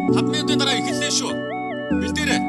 5 минутын дараа эхэллээ шүү. Бэлдээрэй.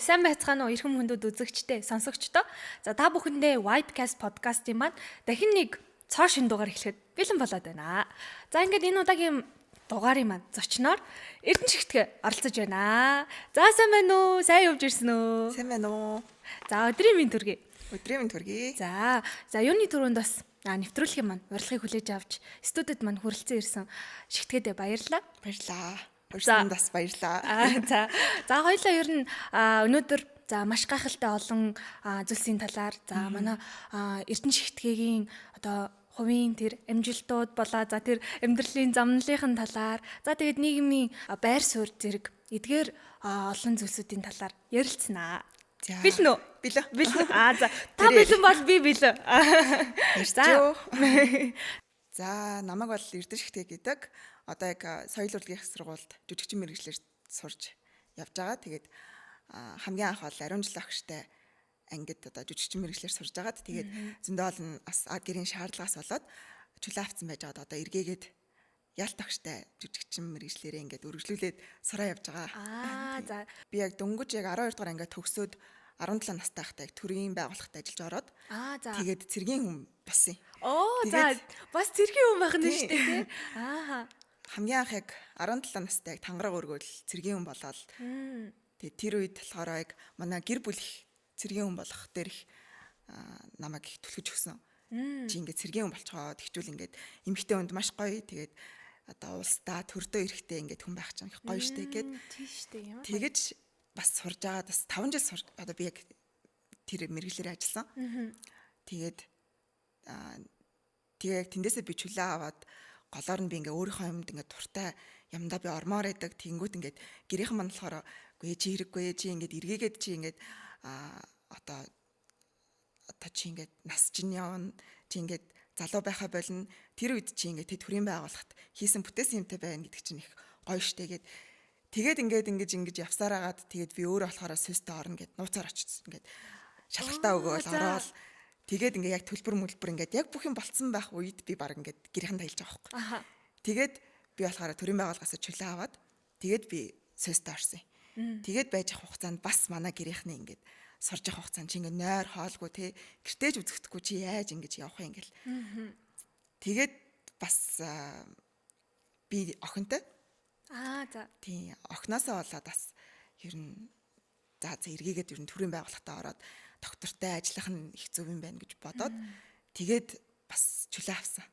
Сайн байцгаана уу эрхэм хүндүүд үзэгчтэй сонсогчдоо. За та бүхэндээ Whitecast podcast-ийн маань дахин нэг цоо шин дугаар эхлэхэд бэлэн болоод байна. За ингээд энэ удаагийн дугаарын маань зочноор Эрдэнэ шигтгэе оролцож байна. За сайн байна уу? Сайн явж ирсэн үү? Сайн байна уу? За өдрийн минь төргий. Өдрийн минь төргий. За юуны түрүүнд бас нэвтрүүлгийн маань урилгыг хүлээж авч студид маань хүрэлцэн ирсэн шигтгээдээ баярлалаа. Баярлалаа. Өрсөнд бас баярлалаа. За хоёлаа ер нь өнөөдөр маш гайхалтай олон зүйлсийн талаар манай Эрдэнэ шигтгээгийн одоо хувийн тэр амжилтууд болоо тэр амьдралын замналын талаар тэгээд нийгмийн байр суурь зэрэг эдгээр олон зүйлсүүдийн талаар ярилцсанаа. Бэлэн үү? Бэлэн. За та бэлэн бол би бэлэн. За намайг бол Эрдэнэ шигтгээ гэдэг. Одоо яг соёл урлагийн сургуульд жүжигчин мэргэжлэр сурж явж байгаа. Тэгээд хамгийн анх бол ариун жил багштай ангид одоо жүжигчин мэргэжлэр сурж байгаад тэгээд зөндөө олон бас гэрийн шаардлагаас болоод чөлөө авцсан байж байгаад одоо эргээгээд ялт багштай жүжигчин мэргэжлэрээ ингээд өргөжлүүлээд сураа явж байгаа. За би яг дөнгөж яг 12 дугаар ангид төгсөөд 17 настай байхдаа яг төрийн байгууллагад ажиллаж ороод тэгээд цэргийн хүн болсон юм. За бас цэргийн хүн байх нь шүү дээ тий. Хамгийн анх яг 17 настай яг тангараг өргөөл цэргийн хүн болоод тэгээд тэр үед болохоор яг манай гэр бүл их цэргийн хүн болох дээр их намайг их түлхэж өгсөн. Чи ингээд цэргийн хүн болцгоо тэгчүүл ингээд эмэгтэй хүнд маш гоё тэгээд одоо улсдаа төрдөө эрэхтэй ингээд хүн байх чинь их гоё штэ гэд. Тэгэж бас сурж байгаа бас 5 жил одоо би яг тэр мэргэжлэрээ ажилласан. Тэгээд яг тэндээсээ би чөлөө аваад голоор нь би ингээ өөрийнхөө юмд ингээ туртай юмдаа би ормоор байдаг. Тэнгүүт ингээд гэрийнхэн мань болохоор үгүй чи хэрэггүй чи ингээд эргээгээд чи ингээд одоо чи ингээд нас чинь явна чи ингээд залуу байхаа болно. Тэр үед чи ингээд төрийн байгууллагт хийсэн бүтээсэн юмтай байна гэдэг чинь их гоё штэ гэд. Тэгээд ингэж явсараагаад тэгээд би өөрөө болохоор сүстэ орно гэд нууцаар очсон ингээд шалгалтаа өгөөл ороод тэгээд ингээ яг төлбөр ингээд яг бүх юм болцсон байх үед би баг ингээд гэрийнхэн таялж байгаа байхгүй. Тэгээд би болохоор төрийн байгууллагаас чөлөө аваад тэгээд би сүстэ орсон. Тэгээд байж авах хугацаанд бас манай гэрийнхний ингээд сурж авах хугацаанд чи ингээ нойр хоолгүй те гэртээж үзэхдэггүй чи яаж ингэж явах юм ингээл. Тэгээд бас би охинтой тий охиноосоо болоод бас ер нь эргээгээд ер нь төрийн байгууллагатаа ороод доктортой ажиллах нь их зөв юм байна гэж бодоод тэгээд бас чөлөө авсан.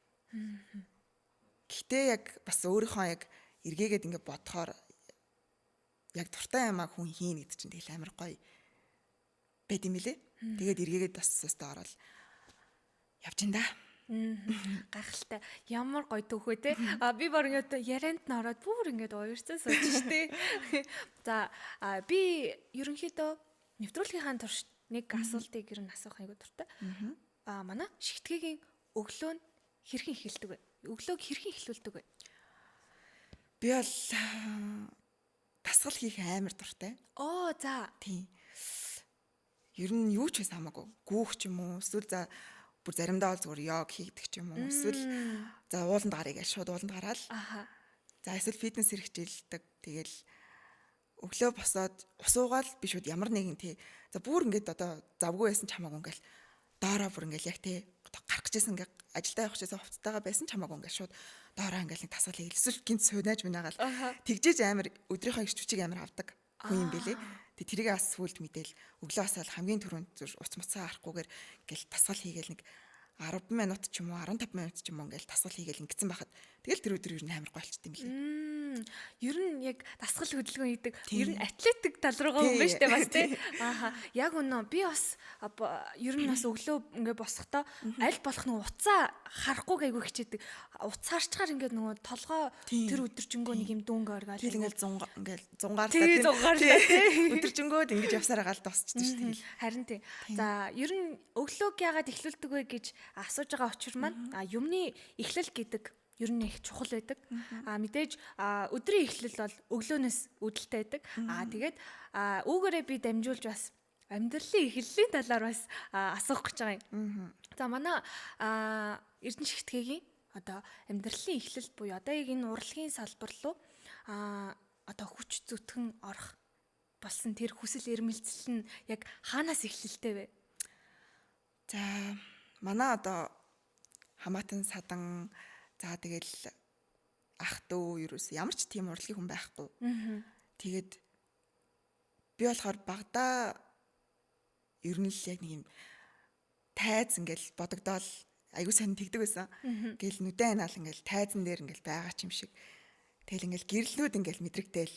Гэхдээ яг бас өөрийнхөө яг эргээгээд ингээд бодохоор яг дуртай юмаа хүн хийн гэдэг чинь тэгэл амар гоё байд юм билэ. Тэгээд эргээгээд бас өстө ороод явж ин да. Гайхалтай. Ямар гоё төвхөө те. Би баг ингээд ярианд нь ороод бүр ингээд уярсан сууж штэ. За би ерөнхийдөө нэвтрүүлгийнхаа турш нэг асуултыг ер нь асуух айгу дуртай. Манай шигтгээгийн өглөө нь хэрхэн эхэлдэг вэ? Өглөөг хэрхэн эхлүүлдэг вэ? Би бол дасгал хийх амар дуртай. За. Тийм. Ер нь юу ч байсан хамаагүй. Гүүх ч юм уу, эсвэл бүр заримдаа бол зүгээр йог хийдэг ч юм уу. Эсвэл ууланд гарыг шууд ууланд гараал. За эсвэл фитнес хэрэгжүүлдэг. Тэгэл өглөө босоод ус уугаал би шууд ямар нэгэн тий. За бүр ингээд одоо завгүй байсан ч хамаагүй ингээл доороо бүр ингээл яг тий гарах гэжсэн ингээд ажилдаа явах гэжсэн хувцастайгаа байсан ч хамаагүй ингээд шууд доороо ингээл нэг тасгал хийгээл эсвэл гинт суунааж минаагаал тэгжээж амар өдрийнхөө их хүчийг амар авдаг хүн юм бэлээ. Тэг тэрийг бас сүлд мэдээл өглөө басаал хамгийн түрүүнд уц муцаа харахгүйгээр ингээл тасгал хийгээл нэг 10 минут ч юм уу 15 минут ч юм уу ингээл тасгал хийгээл ингэсэн байхад тэгэл тэр өдөр ер нь амар гойлчт юм билээ. Ер нь яг дасгал хөдөлгөөн хийдэг. Ер нь атлетик тал руугаа юм байна штэ бас тий. Ааха. Яг үнэ би бас ер нь бас өглөө ингээ босохдоо аль болох нэг уцаа харахгүйг айгүй хичээдэг. Уцаа харчгаар ингээ нөгөө толгой тэр өдөржингөө нэг юм дүүнгээ оргаал. Тэгэл ингээл зунгаарлаа тий. Өдөржингөөд ингэж явсараа гал дуусчихсан шүү дээ. Харин тий. За ер нь өглөөг яагаад эхлүүлдэг вэ гэж асууж байгаа очир маань юмны эхлэл гэдэг ер нь их чухал байдаг. Мэдээж өдрийн эхлэл бол өглөөнөөс үүдэлтэй байдаг. Тэгээд үүгээрээ би дамжуулж бас амьдралын эхлэлийн талаар бас асуух гэж байгаа юм. За манай Эрдэнэ шигтгэгийн одоо амьдралын эхлэл буюу одоо яг энэ урлагийн салбар руу одоо хүч зүтгэн орох болсон тэр хүсэл эрмэлзэл нь яг хаанаас эхлэлтэй вэ? За манай одоо хамаатан садан за тэгэл ах дүү ерөөс ямар ч тийм урлагийн хүн байхгүй. Тэгээд би болохоор багада ер нь л яг нэг юм тайз ингээл бодогдоол айгуу сайн тэгдэг байсан. Гэл нүдэн анаал ингээл тайзан дээр ингээл байгаа ч юм шиг. Тэгэл ингээл гэрлүүд ингээл мэдрэгдээл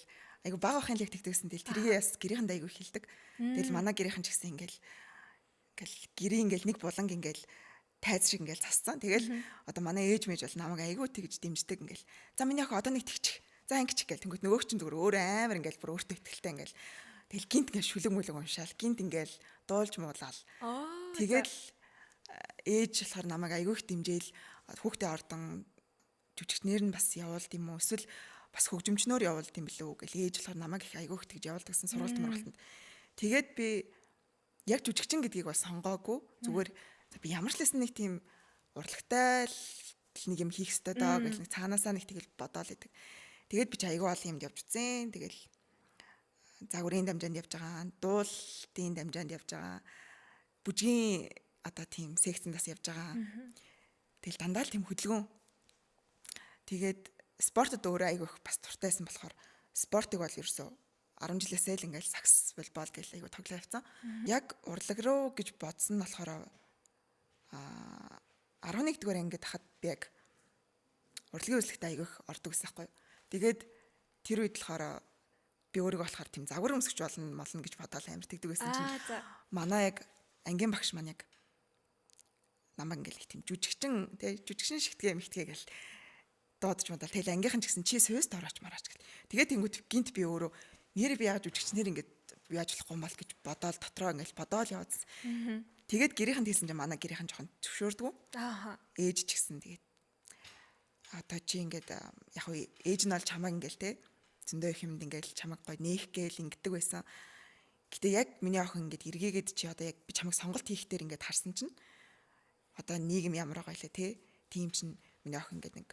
айгуу бага ахын л тэгдэгсэн. Тэгэл тэргээ яс гэрийнхэнд айгуу хилдэг. Тэгэл манай гэрийнхэн ч гэсэн ингээл гэрийн ингээл нэг буланг ингээл тайз шиг ингээл зассан. Тэгэл одоо манай ээж мэж бол намайг айгүй тэгж дэмждэг ингээл. За миний ах одоо нэг тэгчих. За ингэчих гээл. Тэнгүүт нөгөөч чинь зүгээр өөр амар ингээл бүр өөртөө ихтэй ингээл. Тэгэл гинт ингээл шүлэг мүлэг уншаал. Гинт ингээл дуулж муулаад. Тэгэл ээж болохоор намайг айгүй их дэмжээл хүүхдээ ордон жүжигчнэр нь бас явуулд юм уу? Эсвэл бас хөгжимчнөр явуулд юм билүү гэл ээж болохоор намайг их айгүй их тэгж явуулдагсан сургалт мургалтанд. Тэгээд би яг жүжигчин гэдгийг бас сонгоогүй. Зүгээр би ямар ч лсэн нэг тийм урлагтай л нэг юм хийх ёстой доо гэл нэг цаанаасаа нэг тэгэл бодоол идэг. Тэгээд би ч айгүй олон юмд явж үзэн. Тэгэл загварын дамжаанд явж байгаа, дуултын дамжаанд явж байгаа. Бүжгийн одоо тийм секцэнд бас явж байгаа. Тэгэл дандаа л тийм хөдөлгөөн. Тэгээд спортод өөрөө айгүй их бас туртайсан болохоор спортыг бол ерөөсөө 10 жилээсээ л ингээл сакс волейбол гэл айгүй тоглоо явцсан. Яг урлаг руу гэж бодсон нь болохоор 11 дугаар ангид хахад би яг урлагийн үзлэгт айгүй их ордог гэсэн байхгүй. Тэгээд тэр үед болохоор би өөрийгөө болохоор тийм загвар өмсгч болно гэж бодоод амар тэгдэг байсан чинь манай яг ангийн багш маань яг намайг ингээл их тийм жүжигчин шигтгээ мэгтгээ гэл дуудаж модал тэгэл ангийнхан ч гэсэн чи сүйст орооч мараач гэл. Тэгээд тэнгуут гинт би өөрөө нэрээ би яаж жүжигчнэр ингээд яаж болохгүй мал гэж бодоол дотроо ингээл бодоол яваадсан. Тэгээд гэрийнхэнд хэлсэн чинь манай гэрийнхэн жоохон зөвшөөрдгөө. Ээж ч гэсэн тэгээд одоо чи ингээд яг уу ээж нь бол чамайг ингээл те зөндөө их юмд ингээл чамайг гой нээх гээл ингэдэг байсан. Гэтэ яг миний охин ингээд эргээгээд чи одоо яг би чамайг сонголт хийх дээр ингээд харсан чинь одоо нийгэм ямар байгаа лээ те тийм чинь миний охин ингээд нэг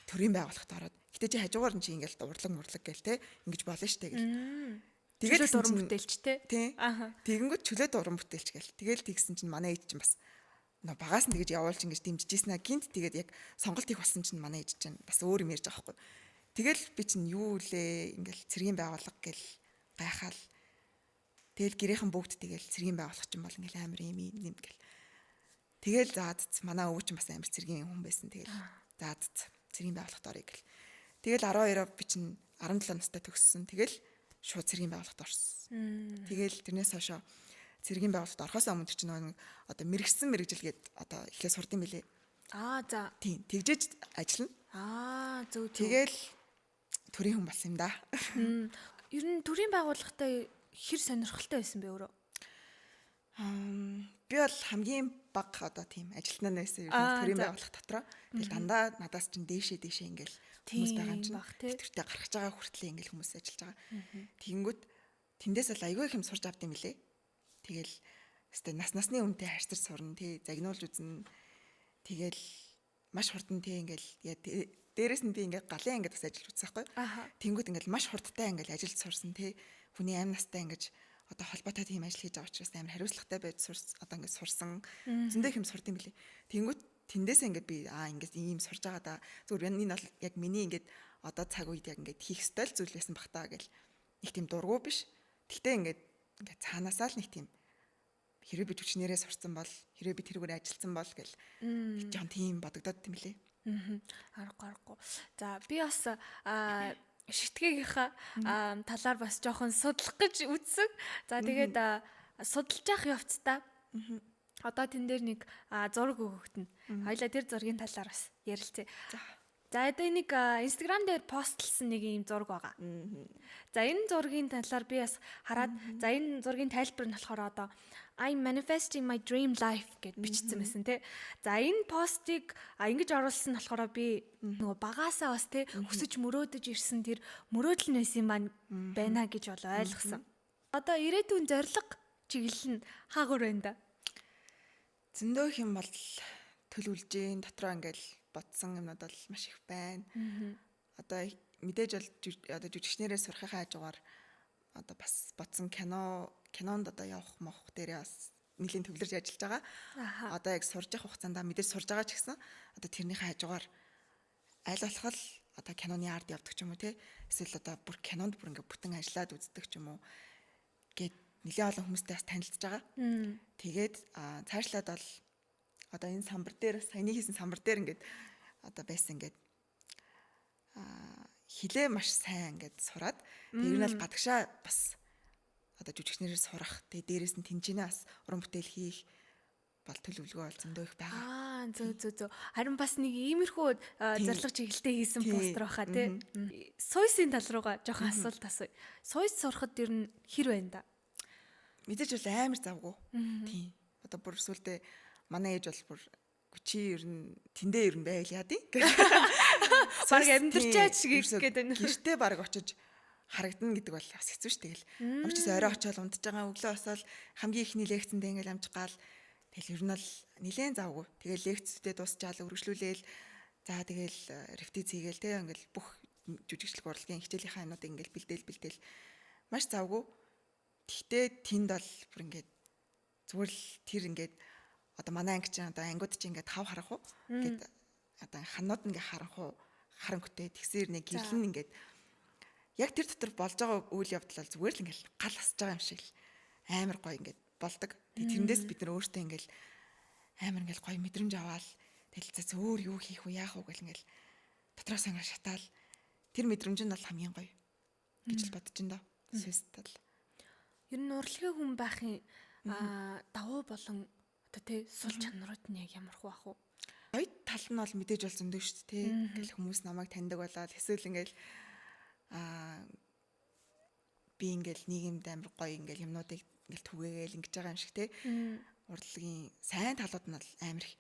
төрийн байгууллагт ороод гэтэ чи хажуугаар нь чи ингээл урлаг мурлаг гээл те ингэж болно штэ гэл. Тэгээд уран бүтээлч те. Тэгэнгүүт чөлөөт уран бүтээлч гээл. Тэгэл тэгсэн чинь манай ээж чинь бас багаас нь тэгэж явуулж ингэж дэмжижсэн аа гинт тэгээд яг сонголт их болсон чинь манай ээж чинь бас өөр юм ярьж байгаа байхгүй. Тэгэл би чинь юу лээ ингээл цэргийн байгууллага гэл гайхаал. Тэгэл гэрийнхэн бүгд тэгэл цэргийн байгууллага чинь бол ингээл амар юм гэл. Тэгэл заад манай өвөө чинь бас амар цэргийн хүн байсан. Тэгэл заад цэргийн байгууллагт орё гэл. Тэгэл 12-оо би чинь 17 настай төгссөн. Тэгэл шууд цэргийн байгууллагт орсон. Тэгэл тэрнээс хойшоо цэргийн байгууллагт орохоос өмнө чинь нэг одоо мэрэгсэн мэрэгжилгээд одоо ихээ сурд юм билээ. За. Тийм, тэгжээж ажиллана. Зөв. Тэгэл төрийн хүн болсон юм да. Ер нь төрийн байгууллагатай хэр сонирхолтой байсан бэ өөрөө? Би бол хамгийн бага одоо тийм ажилтнаа байсан төрийн байгууллага дотроо. Тэгэл дандаа надаас чинь дээшээ ингээл хүмүүс байгаа юм чинь тэтгэвртэй гаргаж байгаа хүртлээ ингээл хүмүүс ажиллаж байгаа. Тэгэнгүүт тэндээс л аягүй их юм сурч авд юм билээ. Тэгэл өстэй насны үнэтэй харьцаж сурна тий загнуулж үзнэ. Тэгэл маш хурдан тий ингээл дээрэс нь би ингээд галын ангид бас ажиллаж үзсэн байхгүй. Тэнгүүт ингээл маш хурдтай ингээл ажиллаж сурсан тий хүний амь настай ингээд одоо холбоотой тийм ажил хийж байгаа учраас амар хариуцлагатай байж одоо ингээд сурсан. Зөндөө их юм сурд юм билээ. Тэнгүүт тэндээсээ ингээд би ингээд ийм сурж байгаа да. Зүгээр энэ бол яг миний ингээд одоо цаг үед яг ингээд хийх ёстой л зүйл байсан бах таа гэл. Нэг тийм дургу биш. Гэхдээ ингээд цаанаасаа л нэг тийм хэрэг би жүжигчнэрээ сурсан бол хэрэг би тэрүүгээр ажилласан бол гэл. Жоон тийм бодогдоод юм билээ. Аргагүй. За би бас шигтгээгийнхаа талаар бас жоохон судлах гэж үзсэн. За тэгээд судалж явах явцдаа одоо тэн дээр нэг зураг өгөгдөн. Хоёлаа тэр зургийн талаар бас ярилцъя. За одоо нэг Instagram дээр постлсан нэг юм зураг байгаа. За энэ зургийн талаар би бас хараад за энэ зургийн тайлбар нь болохоор одоо I'm manifesting my dream life гэд бичсэн байсан тий. За энэ постыг ингэж оруулсан нь болохоор би нөгөө багаасаа бас тий өсөж мөрөөдөж ирсэн тэр мөрөөдөлнөөс юм байна гэж бол ойлгосон. Одоо ирээдүйн зорилго чиглэл нь хаагур байна да. Зөндөө их юм бол төлөвлөж гин дотроо ингээл бодсон юмнууд бол маш их байна. Одоо мэдээж бол одоо жүжигчнэрээ сурахын хажуугаар одоо бас бодсон кинонд одоо явах мох дээрээ бас нэлийн төвлөрж ажиллаж байгаа. Одоо яг сурж явах хугацаанд мэдээж сурж байгаа ч гэсэн одоо тэрний хажуугаар аль болох л одоо киноны арт явдаг ч юм уу те эсвэл одоо бүр кинонд бүр ингээ бүтэн ажиллаад үздэг ч юм уу гэд нэлийн олон хүмүүстэй бас танилцж байгаа. Тэгээд цаашлаад бол одоо энэ самбар дээр саяны хийсэн самбар дээр ингээд одоо байсан ингээд хилээ маш сайн ингээд сураад тэр нь л гадагшаа бас одоо жүжигчнэрээр сурах тэгээ дээрээс нь тэнцэнэ бас уран бүтээл хийх бол төлөвлөгөө бол зөндөө их байгаа. Зөө. Харин бас нэг иймэрхүү зорилго чиглэлтэй хийсэн постэр байхаа тий. Сойсын тал руугаа жоохон асуулт асууя. Сойс сурахад ер нь хэр байна да? Мэдээж бол амар завгүй. Тийм. Одоо бүр сүлдээ манай ээж бол бүр чи ер нь тэндээ ер нь байл яа тий. Баг амьдэрчаач гэдэг байна. Гэртээ баг очиж харагдана гэдэг бол бас хэцүү ш тэгэл. Очиж орой очиод унтж байгаа өглөө босоод хамгийн ихний лекцэндээ ингээл амжгаал тэгэл ер нь бол нилээн завгүй. Тэгэл лекцүүдээ дуусчаал үргэлжлүүлээл за тэгэл репетиц хийгээл тий ингээл бүх жүжигчлэг урлагийн хичээлийнхаа юмнуудыг ингээл бэлдээл маш завгүй. Тэгтээ тэнд бол бүр ингээд зүгээр л тэр ингээд одоо манай анги чинь одоо ангиуд чинь ингээд хав харах уу гэд одоо ханууд ингээ харах уу харангуйтэй тэгсээр нэг гэрлэн ингээд яг тэр дотор болж байгаа үйл явдал зүгээр л ингээл гал асж байгаа юм шиг л амар гоё ингээд болдог. Тэрэндээс бид нар өөртөө ингээл амар ингээл гоё мэдрэмж аваал тэгэл өөр юу хийх вэ яах вэ гэл ингээл дотроос ингээ шатаал тэр мэдрэмж нь бол хамгийн гоё гэж л бодож байна да. Сүстэл. Ер нь урлагийн хүн байхын давуу болон одоо тий сул чанарууд нь яг ямар хөө ах вэ? Гоё тал нь бол мэдээж бол зөндөө шүү дээ тий. Ингээл хүмүүс намайг таньдаг болоод эсвэл ингээл би ингээл нийгэмд амар гоё ингээл юмнуудыг ингээл түгээгээл ингэж байгаа юм шиг тий. Урлагийн сайн талууд нь бол амар их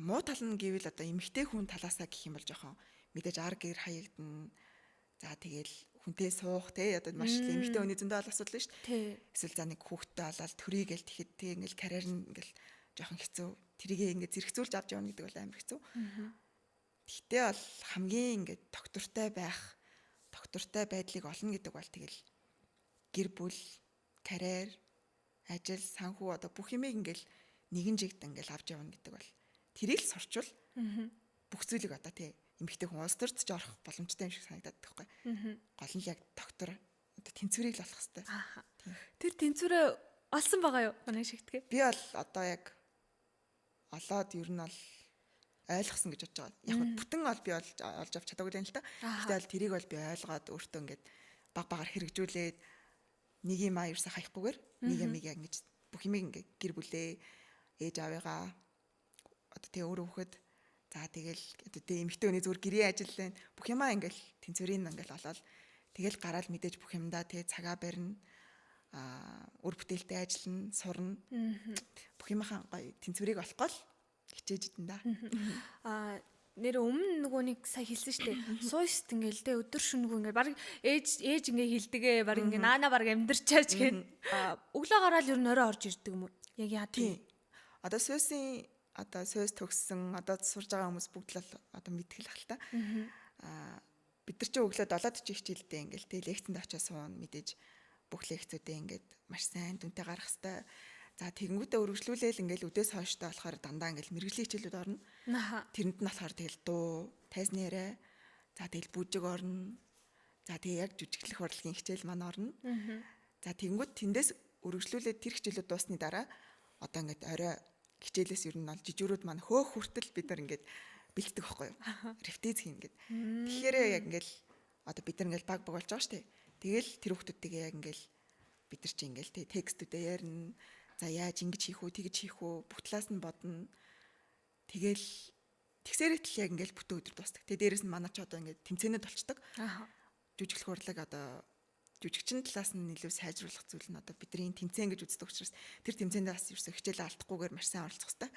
муу тал нь гэвэл одоо эмэгтэй хүн талаасаа гэх юм бол жоохон мэдээж ар гэр хаягдана. За тэгэл хүнтэй суух те одоо маш эмэгтэй хүний зөндөө ол асуудал шүү дээ. Эсвэл за нэг хүүхдтэй болоод төрийгээл тэгэхэд те ингээл карьер нь ингээл жоохон хэцүү. Тэрийгээ ингээд зэрэгцүүлж авч явна гэдэг бол амар хэцүү. Тэгтээ бол хамгийн ингээд доктортай байдлыг олно гэдэг бол тэгэл гэр бүл, карьер, ажил, санхүү одоо бүх юмыг ингээл нэгэн жигт ингээл авч явна гэдэг бол тэрийг л сурчвал бүх зүйлийг одоо те эмэгтэй хүн улс төрч орох боломжтой юм шиг санагдаад байхгүй. Гол нь яг доктор одоо тэнцвэрийг л олох хэрэгтэй. Тэр тэнцвэрээ олсон байгаа юу? Манай шигтгээ. Би бол одоо яг олоод ер нь бол ойлгосон гэж бодож байгаа. Яг бүтэн ол би олж авч чадаагүй юм л та. Гэтэл бол тэрийг бол би ойлгоод өөртөө ингээд багаар хэрэгжүүлээд нэг юм ерөөсө хайхгүйгээр нэг юм яг ингэж бүх юмыг ингээд гэр бүлээ ээж аваагаа одоо тэгээ өөрөө хөхөд за тэгэл одоо тэ эмэгтэй хүний зүгээр гэрээ ажил байна. Бүх юмаа ингээл тэнцвэрийн ингээл олоод тэгэл гараал мэдээж бүх юмдаа тэ цагаа барина. Үр бүтээлтэй ажиллана, сурна. Бүх юмхаа гоё тэнцвэрийг олохгүй л хичээж идэн да. Нэр өмнө нөгөө нэг сая хэлсэн штэ. Сууст ингээл тэ өдөр шөнөгүй ингээл баг ээж ингээ хилдэгэ баг ингээ наана баг амьдэрчаач гэн. Өглөө гараал ер нь орой орж ирдэг юм уу? Яг яа тийм. Одоо суусын одоо сөөс төгссөн одоо сурж байгаа хүмүүс бүгд л одоо мэдгэл ах л та. Бид нар чи өглөө 7:40 хичээлдээ ингээл тэ лекцэнд очиж суун мэдээж бүх лекцүүдээ ингээд маш сайн дүнтэй гарах хэвээр. За тэгэнгүүтээ өргөжлүүлээл ингээл үдээс хойштой болохоор дандаа ингээл мэрэгжлийн хичээлүүд орно. Тэрэнд нь болохоор тэгэл дуу, тайзны яриа, за тэгэл бүжиг орно. За тэгээ яг жүжиглэх урлагийн хичээл маань орно. За тэгэнгүүт тэндээс өргөжлүүлээд тэр хичээлүүд дуусны дараа одоо ингээд орой хичээлээс ер нь бол жижигрүүд маань хөөх хүртэл бид нар ингээд бэлддэг байхгүй юу? Репетиц хийн ингээд. Тэгэхээр яг ингээд одоо бид нар ингээл баг болж байгаа шүү дээ. Тэгэл тэр хүмүүстэйгээ яг ингээл бид нар чи ингээл те текстүүдээ ярина. За яаж ингэж хийх үү, тэгж хийх үү, бүх талаас нь бодно. Тэгэл тэгсэрэт л яг ингээл бүтэн өдөр дуусдаг. Тэгээ дээрэс нь манай ч одоо ингээд тэмцээнэд болчдөг. Жүжиглэх урлаг одоо жүжигчин талаас нь илүү сайжруулах зүйл нь одоо бидний тэмцээн гэж үздэг учраас тэр тэмцээндээ бас ерөөсө хичээлээ алдахгүйгээр маш сайн оролцох хэрэгтэй.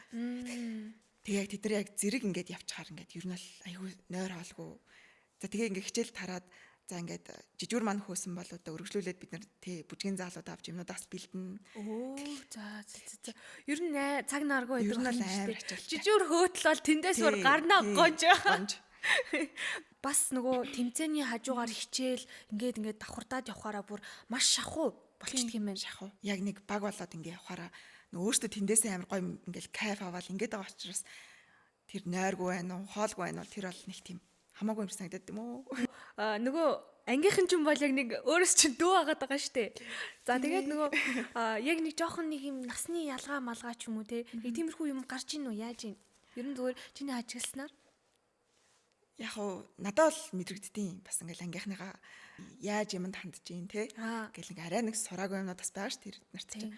Тэгээ яг тэд нар яг зэрэг ингээд явчихаар ингээд ер нь бол айгүй нойр хоолгүй. За тэгээ ингээд хичээл тараад за ингээд жижигүр маань хөөсөн бол одоо өргөжлүүлээд бид нар тий бүжгийн заалууд авч юмнуудаас бэлдэнэ. За. Ер нь цаг наргүй ер нь байдаг бол юм амар шүү дээ. ачаалтай. Жижигүр хөөтл бол тэндээс бүр гарнаа гонж. Бас нөгөө тэмцээний хажуугаар хичээл ингээд давхардаад явахаараа бүр маш шахуу болчихдөг юм байна. Шахуу. Яг нэг баг болоод ингээд явахаараа нөгөө өөртөө тэндээсээ амар гоё ингээд кайф аваад ингээд байгаа учраас тэр нойргүй байна уу, хоолгүй байна уу тэр бол нэг тийм хамаагүй юм санагдаад юм уу? Нөгөө ангийнхан ч юм бол яг нэг өөрөөс чинь дөө агаад байгаа штэ. За тэгээд нөгөө яг нэг жоохон нэг юм насны ялгаа малгаа ч юм уу те. Нэг тиймэрхүү юм гарч ийн үү яаж ийн? Ер нь зүгээр чиний ажигласнаар Яг уу надад л мэдрэгддэйм бас ингээл ангийнхныгаа яаж юмд хандж ийн те. Ингээл ингээ арай нэг сураагүй юмнууд бас байгаа ш тэр нарт чинь.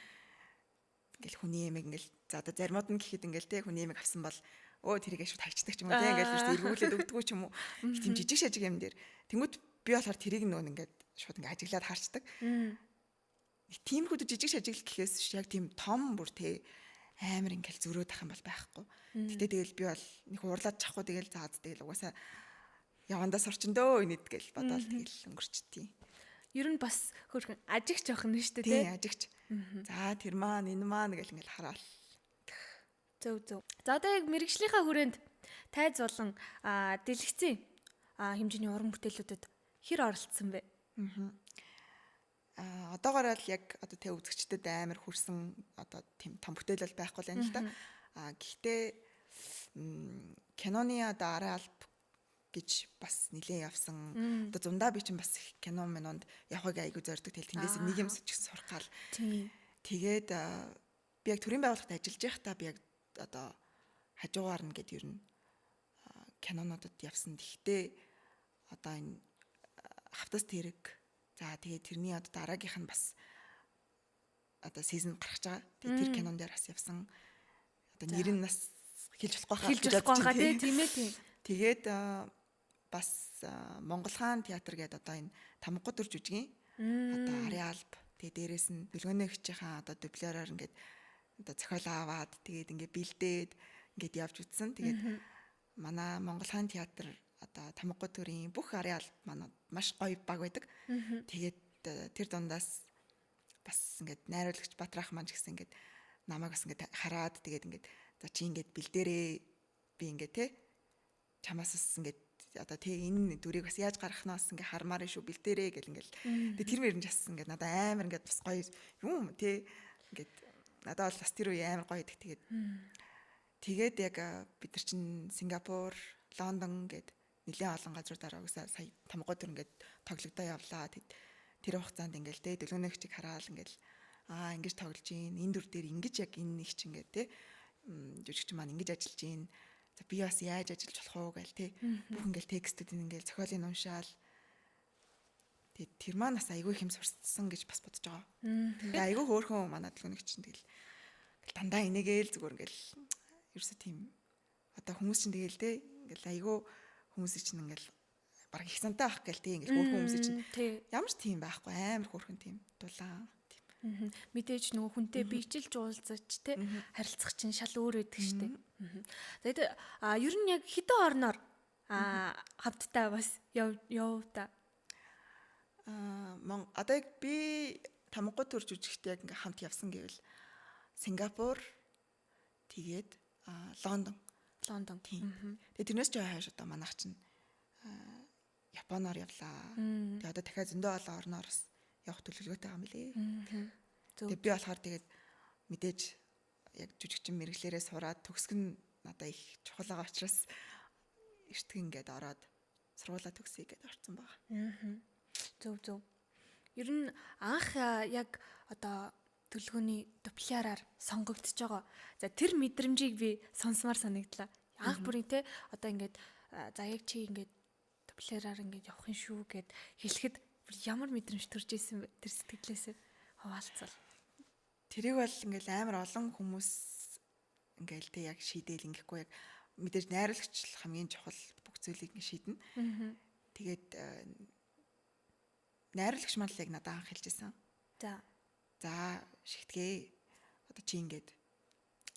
Ингээл хүний ямиг ингээл за одоо заримуд нь гэхэд ингээл те хүний ямиг авсан бол өө тэрийгээ шууд хайчдаг ч юм уу те ингээл шууд эргүүлээд өгдөг ч юм уу. Тийм жижиг шажиг юм дээр. Тэнгүүд би болохоор тэрийг нөгөө ингээд шууд ингээ ажиглаад харцдаг. Тиймэрхүү жижиг шажиг гэхээс яг тийм том бүр те амар ингээл зөрөөд ах юм бол байхгүй. Гэтэ тэгэл би бол нэг уурлаад чахгүй тэгэл заад тэгэл угаасаа явандаа сурчиндөө инэд гэл бодоол тэгэл өнгөрчтий. ер нь бас хөрхөн ажигч явах нь шүү дээ тий ажигч. За тэр маань энэ маань гэл ингээл хараал. Зөв. За одоо яг мэрэгжлийнхаа хүрээнд тайз болон дэлгэцийн хэмжээний уран бүтээлүүдэд хэр оролцсон бэ? Одоогоор л яг одоо тэ үзэгчдэд амар хүрсэн одоо тийм том бүтээл бол байхгүй л юм л да. Гэхдээ киноны одоо арай алба гэж бас нилээн явсан. Одоо зундаа би чинь бас кино минонд явахыг айгу зорддог. Тэгэл тэндээс нэг юм сурах гал. Тэгээд би яг төрийн байгууллагад ажиллаж байхдаа би яг одоо хажуугаар нь гэд ер нь кинонуудад явсан. Гэхдээ одоо энэ хавтас тэрэг. За тэгээд тэрний одоо дараагийнх нь бас одоо сизон гарч байгаа. Тэгээд тэр кинон дээр бас явсан. Одоо нэр нь бас хэлж болохгүй хаа тийм ээ. Тэгээд бас Монгол хаан театр гэдэг одоо энэ тамга төр жүжигийн одоо ариалб тэгээд дээрэс нь Бэлгөөний хчийнхаа одоо дублероор ингээд одоо зохиол аваад тэгээд ингээд бэлдээд ингээд явж үтсэн. Тэгээд манай Монгол хаан театр одоо тамга төрийн бүх ариалб манай маш гоё баг байдаг. Тэгээд тэр дундаас бас ингээд найруулагч Батрах маань ч гэсэн ингээд намайг бас ингээд хараад тэгээд ингээд за чи ингээд бэлдээрээ би ингээд те чамаас бас ингээд одоо тэг энэ дүрийг бас яаж гаргах нь бас ингээ хармаар шүү бэлдээрээ гэл ингээл тэг тэр мөрөнд бас ингээ надад амар ингээ бас гоё юм те ингээд надад бол бас тэр үе амар гоё идэг тэгээд яг бид нар чинь Сингапур, Лондон гэд нэлээд олон газруудаар угсаа сая тамгоо төр ингээ тоглогдоо явлаа тэр хугацаанд ингээл те Дэлгүүний хчиг хараал ингээл ингэж тоглож гин энэ дүр дээр ингэж яг энэ нэг ч ингээ те жүжигч маань ингэж ажиллаж гин за би бас яаж ажиллаж болох уу гээл те бүх ингээл текстүүд ингээл зохиолын уншаал тэр маань бас айгүй их юм сурсан гэж бас бодож байгаа. Тэгээ айгүй хөөрхөн манай Дэлгүүний чинь тэгэл дандаа инээгээл зүгээр ингээл ерөөсө тийм одоо хүмүүс чинь тэгэл те ингээл айгүй хүмүүс чинь ингээл баг их сантай ах гээл те ингээл хөөрхөн хүмүүс чинь ямар ч тийм байхгүй амар хөөрхөн тийм дулаан мэдээж нөгөө хүнтэй биежилж уулзаж те харилцах чинь шал өөр байдаг штэ. Тэгээд ер нь яг хэдэн орноор хамтдаа бас яв та. Одоо яг би тамга төр жүжигт яг ингээм хамт явсан гэвэл Сингапур тэгээд Лондон тийм. Тэгээд тэрнээс ч хойш одоо манайх чинь Японоор явлаа. Тэгээд одоо дахиад зөндөө олон орноор явах төлөвлөгөөтэй байгаа юм лээ. Тэгээд би болохоор тэгээд мэдээж яг жүжигчин мэрэгчлэрээ сураад төгсг нь надад их чухал байгаа учраас эртхэн ингээд ороод сургуулаа төгсөе гэдээ орсон байгаа. Зөв. Ер нь анх яг одоо төлөвлөгөөний дубляраар сонгогдож байгаа. За тэр мэдрэмжийг би сонсомоор санагдлаа. Анх бүрийн те одоо ингээд за яг чи ингээд Флэраар ингээд явах юм шүү гэд хэлэхэд ямар мэдрэмж төрж исэн бэ? Тэр сэтгэлээсээ хаваалцал. Тэрийг бол ингээл амар олон хүмүүс ингээл тэг яг шийдээл ингэхгүй яг мэдээж найруулагч хамгийн чухал бүх зүйлийг шийднэ. Тэгээд найруулагч маань л яг надад анх хэлжсэн. За шигтгээ одоо чи ингээд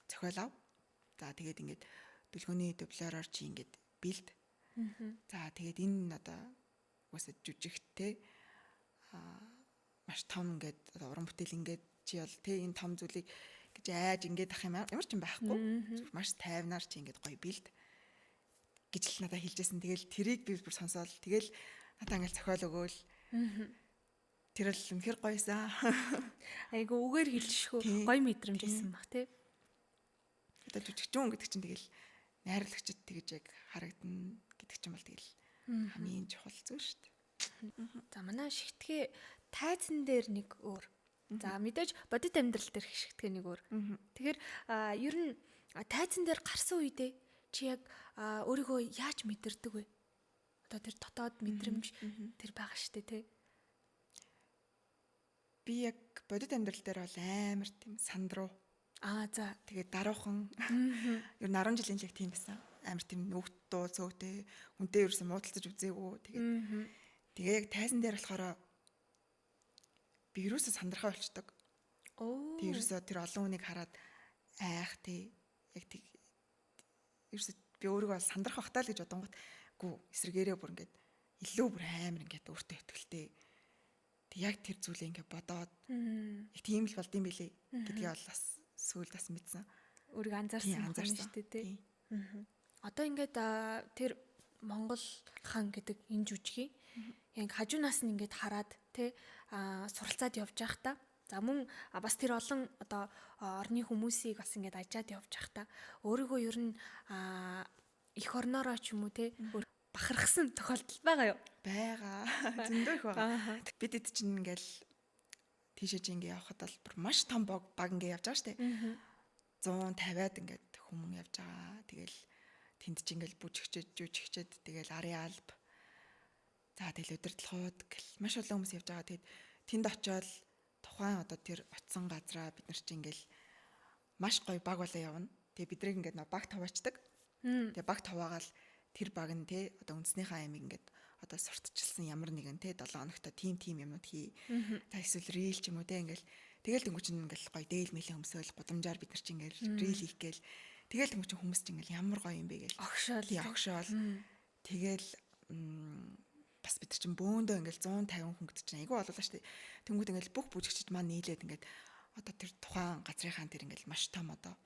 зохиол ав. За тэгээд ингээд дүлгөөний дублероор чи ингээд бэлд. За тэгээд энэ одоо уусаа жүжигтэй маш том ингээд одоо уран бүтээл ингээд чи бол тэг энэ том зүйлийг гэж айж ингээд ах юм ямар ч юм байхгүй. Маш тайвнаар чи ингээд гоё бэлд гэж л надад хэлжсэн. Тэгэл тэрийг би бүр сонсоол. Тэгэл надад ингээд зохиол өгөөл. Тэр л үнэхэр гоёсан. Айгу үгээр хэлчихгүй гоё мэдрэмж байсан баг тий. Одоо жүжигчүүн гэдэг чинь тэгэл найруулагчд тэгж яг харагдана гэдэг чинь бол тэгэл хамгийн чухал зүйл шүү дээ. За манай шигтгээ тайзан дээр нэг өөр. За мэдээж бодит амьдрал дээр шигтгээ нэг өөр. Тэгэхээр ер нь тайзан дээр гарсан үедээ чи яг өөрийгөө яаж мэдэрдэг вэ? Одоо тэр дотоод мэдрэмж тэр байгаа штэ тий. Би яг бодит амьдрал дээр бол амар тийм сандруу. За тэгээд даруухан. Ер нь 10 жилийн л тийм байсан. Амар тийм нүгт дуу цөөхтэй хүнтэй ерөөсөн муудалцаж үзээгүй. Тэгээд яг тайзан дээр болохоор би ерөөсө сандрахаа болчдөг. Тэг ерөөсө тэр олон хүнийг хараад айх тий. Яг тэг ерөөсө би өөрийгөө сандрах бахтаа л гэж бодонгот гүү эсрэгээрээ бүр ингээд илүү бүр амар ингээд өөртөө итгэлтэй. Тэг яг тэр зүйлээ ингээд бодоод яг тийм л болд юм билий гэдгийг бол бас сүүлд бас мэдсэн. Өөрийгөө анзаарсан шүү дээ тий. Одоо ингээд тэр Монгол хаан гэдэг энэ жүжигийг яг хажуунаас нь ингээд хараад тий суралцаад явж байх та. За мөн бас тэр олон одоо орны хүмүүсийг бас ингээд ажаад явж байх та. Өөрийгөө ер нь эх орноороо ч юм уу тий бахархсан тохиолдол байгаа юу? Байгаа. Зөндөө их байгаа. Бид эд чинь ингээл тийшээж ингээ явхад бол бүр маш том баг ингээ явж байгаа штэ. 150-аад ингээд хүмүүс явж байгаа. Тэгэл тэнд чинь ингээл бүжигчээд жүжигчээд тэгэл арын алба. За тэгэл удирдлагууд гэл маш олон хүмүүс явж байгаа. Тэгэд тэнд очиод тухайн одоо тэр очисон газраа бид нар чинь ингээл маш гоё баг болоо явна. Тэгээ бидрийг ингээд баг таваачдаг. Тэгээ баг таваагаал тэр баг нь те одоо үндснийхээ аймыг ингээд одоо сурталчилсан ямар нэгэн те 7 хоногт тийм юмнууд хий. За эсвэл рил ч юм уу те ингээл тэгэл тэнгуү чинь ингээл гоё дээл мэлийн өмсөөл гудамжаар бид нар чинь ингээл рил хийх гээл тэгэл тэнгуү чинь хүмүүс чинь ингээл ямар гоё юм бэ гээл огшоол тэгэл бас бид нар чинь бөөндөө ингээл 150 хүн гэдэг чинь айгүй болуулаа штэ. Тэнгуү ингээл бүх бүжигчд маань нийлээд ингээд одоо тэр тухайн газрынхаа тэр ингээл маш том одоо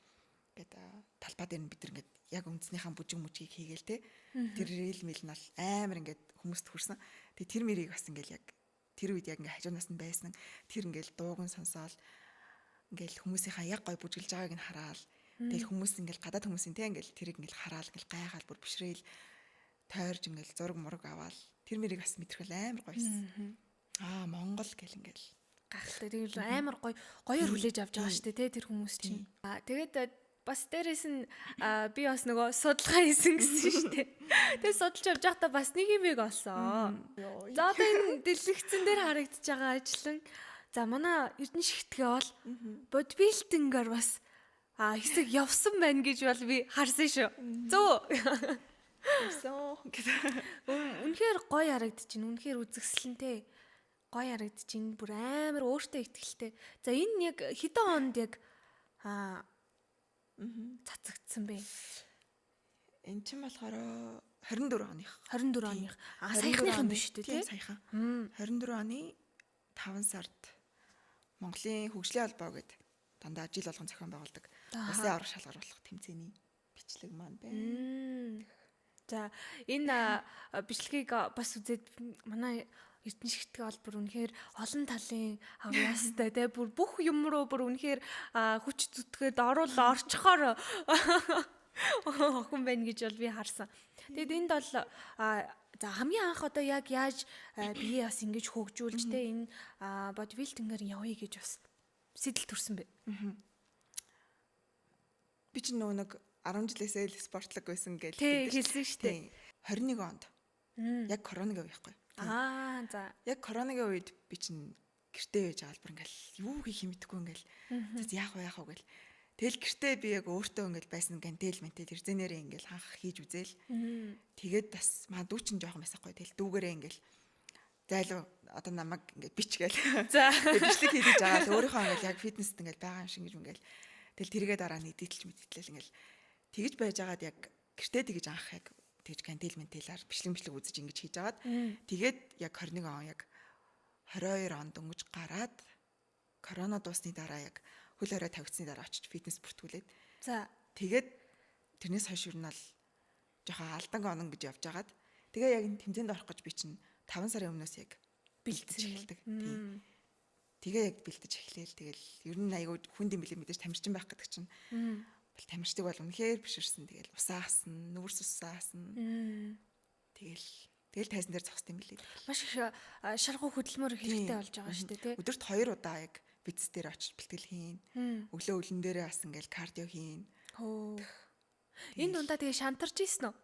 ингээд талбай дээр нь бид нар ингээд яг үндснийхаа бүжиг хийгээл те. Тэр рил мэл нь бол амар ингээд хүмүүст хүрсэн. Тэгээ тэр мэрийг бас ингээл яг тэр үед яг ингээд хажуунаас нь байсан. Тэр ингээл дууг нь сонсоол ингээл хүмүүсийнхаа яг гой бүжиглж байгааг нь хараал. Тэгэл хүмүүс ингээл гадаад хүмүүсийн те ингээл тэрийг ингээл хараал ингээл гайхаал бүр бишрээл тойрж ингээл зураг мураг аваал. Тэр мэрийг бас мэдрэх амар гоёсэн. Монгол гэл ингээл гахалтай. Тэгэл амар гоёор хүлээж авч байгаа штэ те тэр хүмүүс чинь. Тэгээд бас дээрээс нь би бас нөгөө судалгаа хийсэн гэсэн шүү дээ. Тэгээ судалж явж байхдаа бас нэг юм олсон. За одоо энэ дэлгэцэн дээр харагдаж байгаа ажлан за манай Эрдэнэ шигтгээ бол бодибилдингээр бас хэсэг явсан байна гэж бол би харсан шүү. Зөө. Үнэхээр гоё харагдчихэв. Үнэхээр үзэсгэлэнтэй гоё харагдчихэв. Бүр амар өөртөө ихтэй. За энэ яг хэдэн онд яг цацагдсан бэ? Энд чинь болохоор 24 оных. Саяхныхан биш үү те? Саяхан. 24 оны 5 сард Монголын хөгжлийн холбоо гэдэг дандаа жил болгон зохион байгуулдаг. Улсын аврах шалгар болох тэмцээний бичлэг маань байна. За энэ бичлэгийг бас үзээд манай Эрдэнэ шигтгээ бол бүр үнэхээр олон талын авьяастай те бүр бүх юм руу бүр үнэхээр хүч зүтгээд орчхоор охин байна гэж бол би харсан. Тэгэд энд бол за хамгийн анх одоо яг яаж бие бас ингэж хөгжүүлж те энэ бодибилдингээр явъя гэж бас сэтэл төрсөн бэ. Би ч нэг 10 жилээсээ л спортлог байсан гэж хэлсэн шүү дээ. 21 онд Яг коронагийн үе байхгүй. За. Яг коронагийн үед би чинь гэртээ байж байгаа бүр ингээл юу хийх юм мэдэхгүй ингээл яах вэ гэл. Тэгэл гэртээ би яг өөртөө ингээл байсан гантел мэнтэл эрзэнээрээ ингээл ханх хийж үзээл. Тэгээд бас маа дүү чин жоохон байсаахгүй. Тэгэл дүүгээрээ ингээл зайлуу одоо намайг ингээд бичгээл. За. Тэгээд бичлэг хийж байгаа л өөрийнхөө ингээл яг фитнест ингээл байгаа юм шиг ингээл тэгэл тэргээ дараа нь эдэлж ингээл тэгж байжгаад яг гэртээ тэгж анх яг тэгж гантел мэнтэлээр бичлэг үзэж ингэж хийж агаад тэгээд яг 21 он яг 22 онд өнгөж гараад корона дуусны дараа яг хөл хорой тавигдсны дараа очиж фитнес бүртгүүлээд За. тэгээд тэрнээс хойш юу нь бол жоохон алдан онон гэж явж агаад тэгээ яг тэмцээнд орох гэж би чинь 5 сарын өмнөөс яг бэлтэж эхэлдэг. Тэгээ яг бэлтэж эхлээл тэгэл ер нь айгүй хүнд юм билээ мэдээж тамирчин байх гэдэг чинь бол тамирчдаг бол үнэхээр биширсэн тэгэл усаасан нүүрс усаасан тэгэл тайзан дээр зогсд юм билээ. Маш их шаргуу хөдөлмөр хэрэгтэй болж байгаа шүү дээ, тий. Өдөрт 2 удаа яг бицс дээр очиж бэлтгэл хийн. Өглөө өлөн дээрээ бас ингээл кардио хийн. Энэ дундаа тэгээ шантарч ийсэн үү?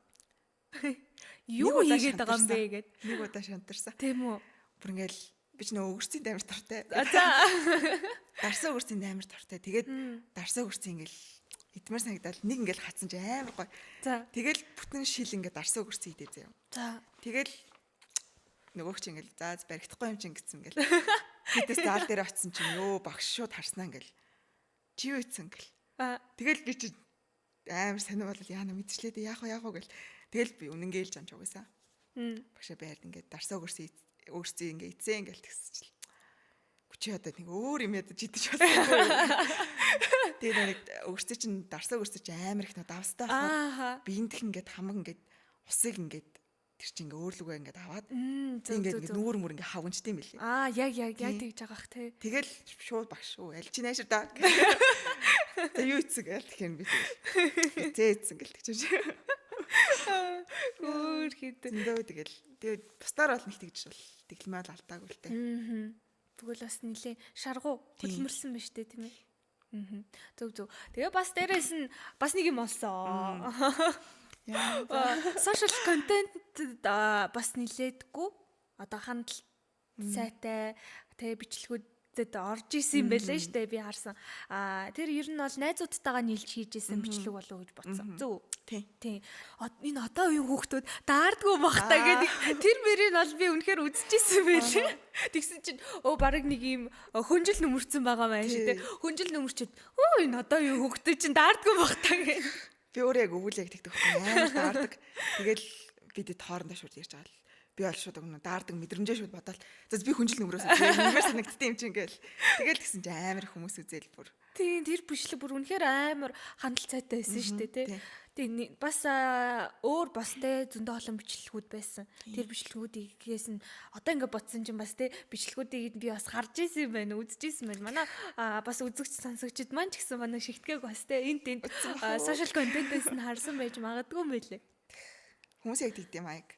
Юу хийгээд байгаа юм бэ гэд. Нэг удаа шантарсан. Тийм үү? Бүр ингээл би ч нөө өгөрцийн дамир дуртай. За. Дарсан өгөрцийн дамир дуртай. Тэгээд дарсан өгөрцийн ингээл идмэр санагдал нэг ингээл хатсан ч амар гоё. За. Тэгэл бүтэн шил ингээд дарсан өгөрцийн идээ заяа. За. Тэгэл нөгөөч ингээл заа баригдахгүй юм чинь гэсэн ингээл. Фитнес зал дээр очисон чинь ёо багш шууд харснаа ингээл. Чи юу ийцэн ингээл. Тэгэл би чи амар сонир болол яана мэдчлээ яах вэ гэл. Тэгэл би үнэнгээл жамч угаасаа. Багшаа байрд ингээд дарсан өгөрцийн ингээ эцээ ингээл тэгсчил. Чи одоо нэг өөр юм ядаж идэж байна. Тэгээд нэг өгөрцөө чинь дарсан өгөрцөө чинь амар их нөө давстай хаа. Биендх ингээд хамаг ингээд усыг ингээд тэр чинь ингээ өөрлөгөө ингээд аваад ингээд нүүр мөр ингээ хавгнчтэй юм билээ. Яг тэгж байгаа бах тий. Тэгэл шууд багш уу аль чи наашир да. За юу ийцэн гээл тэгэхээр би зээцэн гээл тэгж. Өөр хэд. Тэгээд бусдаар бол нэг тэгж бол тэглэмэл алдаагүй л тээ. Тэгвэл бас нилээ шаргуу хөдөлмөрсөн байна штэ тийм ээ. Зөв. Тэгээ бас дээрээс нь бас нэг юм олсон. Social content бас нилээдгүй. Одоо хандлт сайтай тэгээ бичлэгүүдэд орж исэн юм байлаа штэ би харсан. Тэр ер нь бол найзуудтайгаа нийлж хийж исэн бичлэг болов уу гэж бодсон. Зөв. Тийм. Энэ одоо үеийн хүүхдүүд даардгүй бахтаа гэдэг тэр мөрийг бол би үнэхээр үзчихсэн байлээ. Тэгсэн чинь бараг нэг юм хөнжил нөмөрцөн байгаа маань шүү дээ. Хөнжил нөмөрчөд энэ одоо үеийн хүүхдүүд чинь даардгүй бахтаа гэх. Би өөрөө яг өгүүл яг тэгдэг байхгүй амар даардаг. Тэгэл бидэд хоорондоо шууд ярьж байгаа л. Би бол шууд өгнө даардаг мэдрэмжээ шууд бодоол. За би хүнжил нөмрөөс нэмэр санагдтiin юм чинь гээл. Тэгэл тэгсэн чинь амар их хүмүүс үзэл бүр. Тийм тэр бичлэг бүр үнэхээр амар хандлт цайтай байсан шүү дээ тий. Тийм бас өөр бас те зөндөө олон бичлэгүүд байсан. Тэр бичлэгүүдээс нь одоо ингээд бодсон чинь бас те бичлэгүүдийг би бас харж ирсэн юм байна, үзэж ирсэн байна. Манай бас үзэгч сонсогчд маань ч гэсэн манай шигтгээг бас те энд social content-ээс нь харсан байж магадгүй юм байлээ. Хүмүүс яг тэгдэм аяг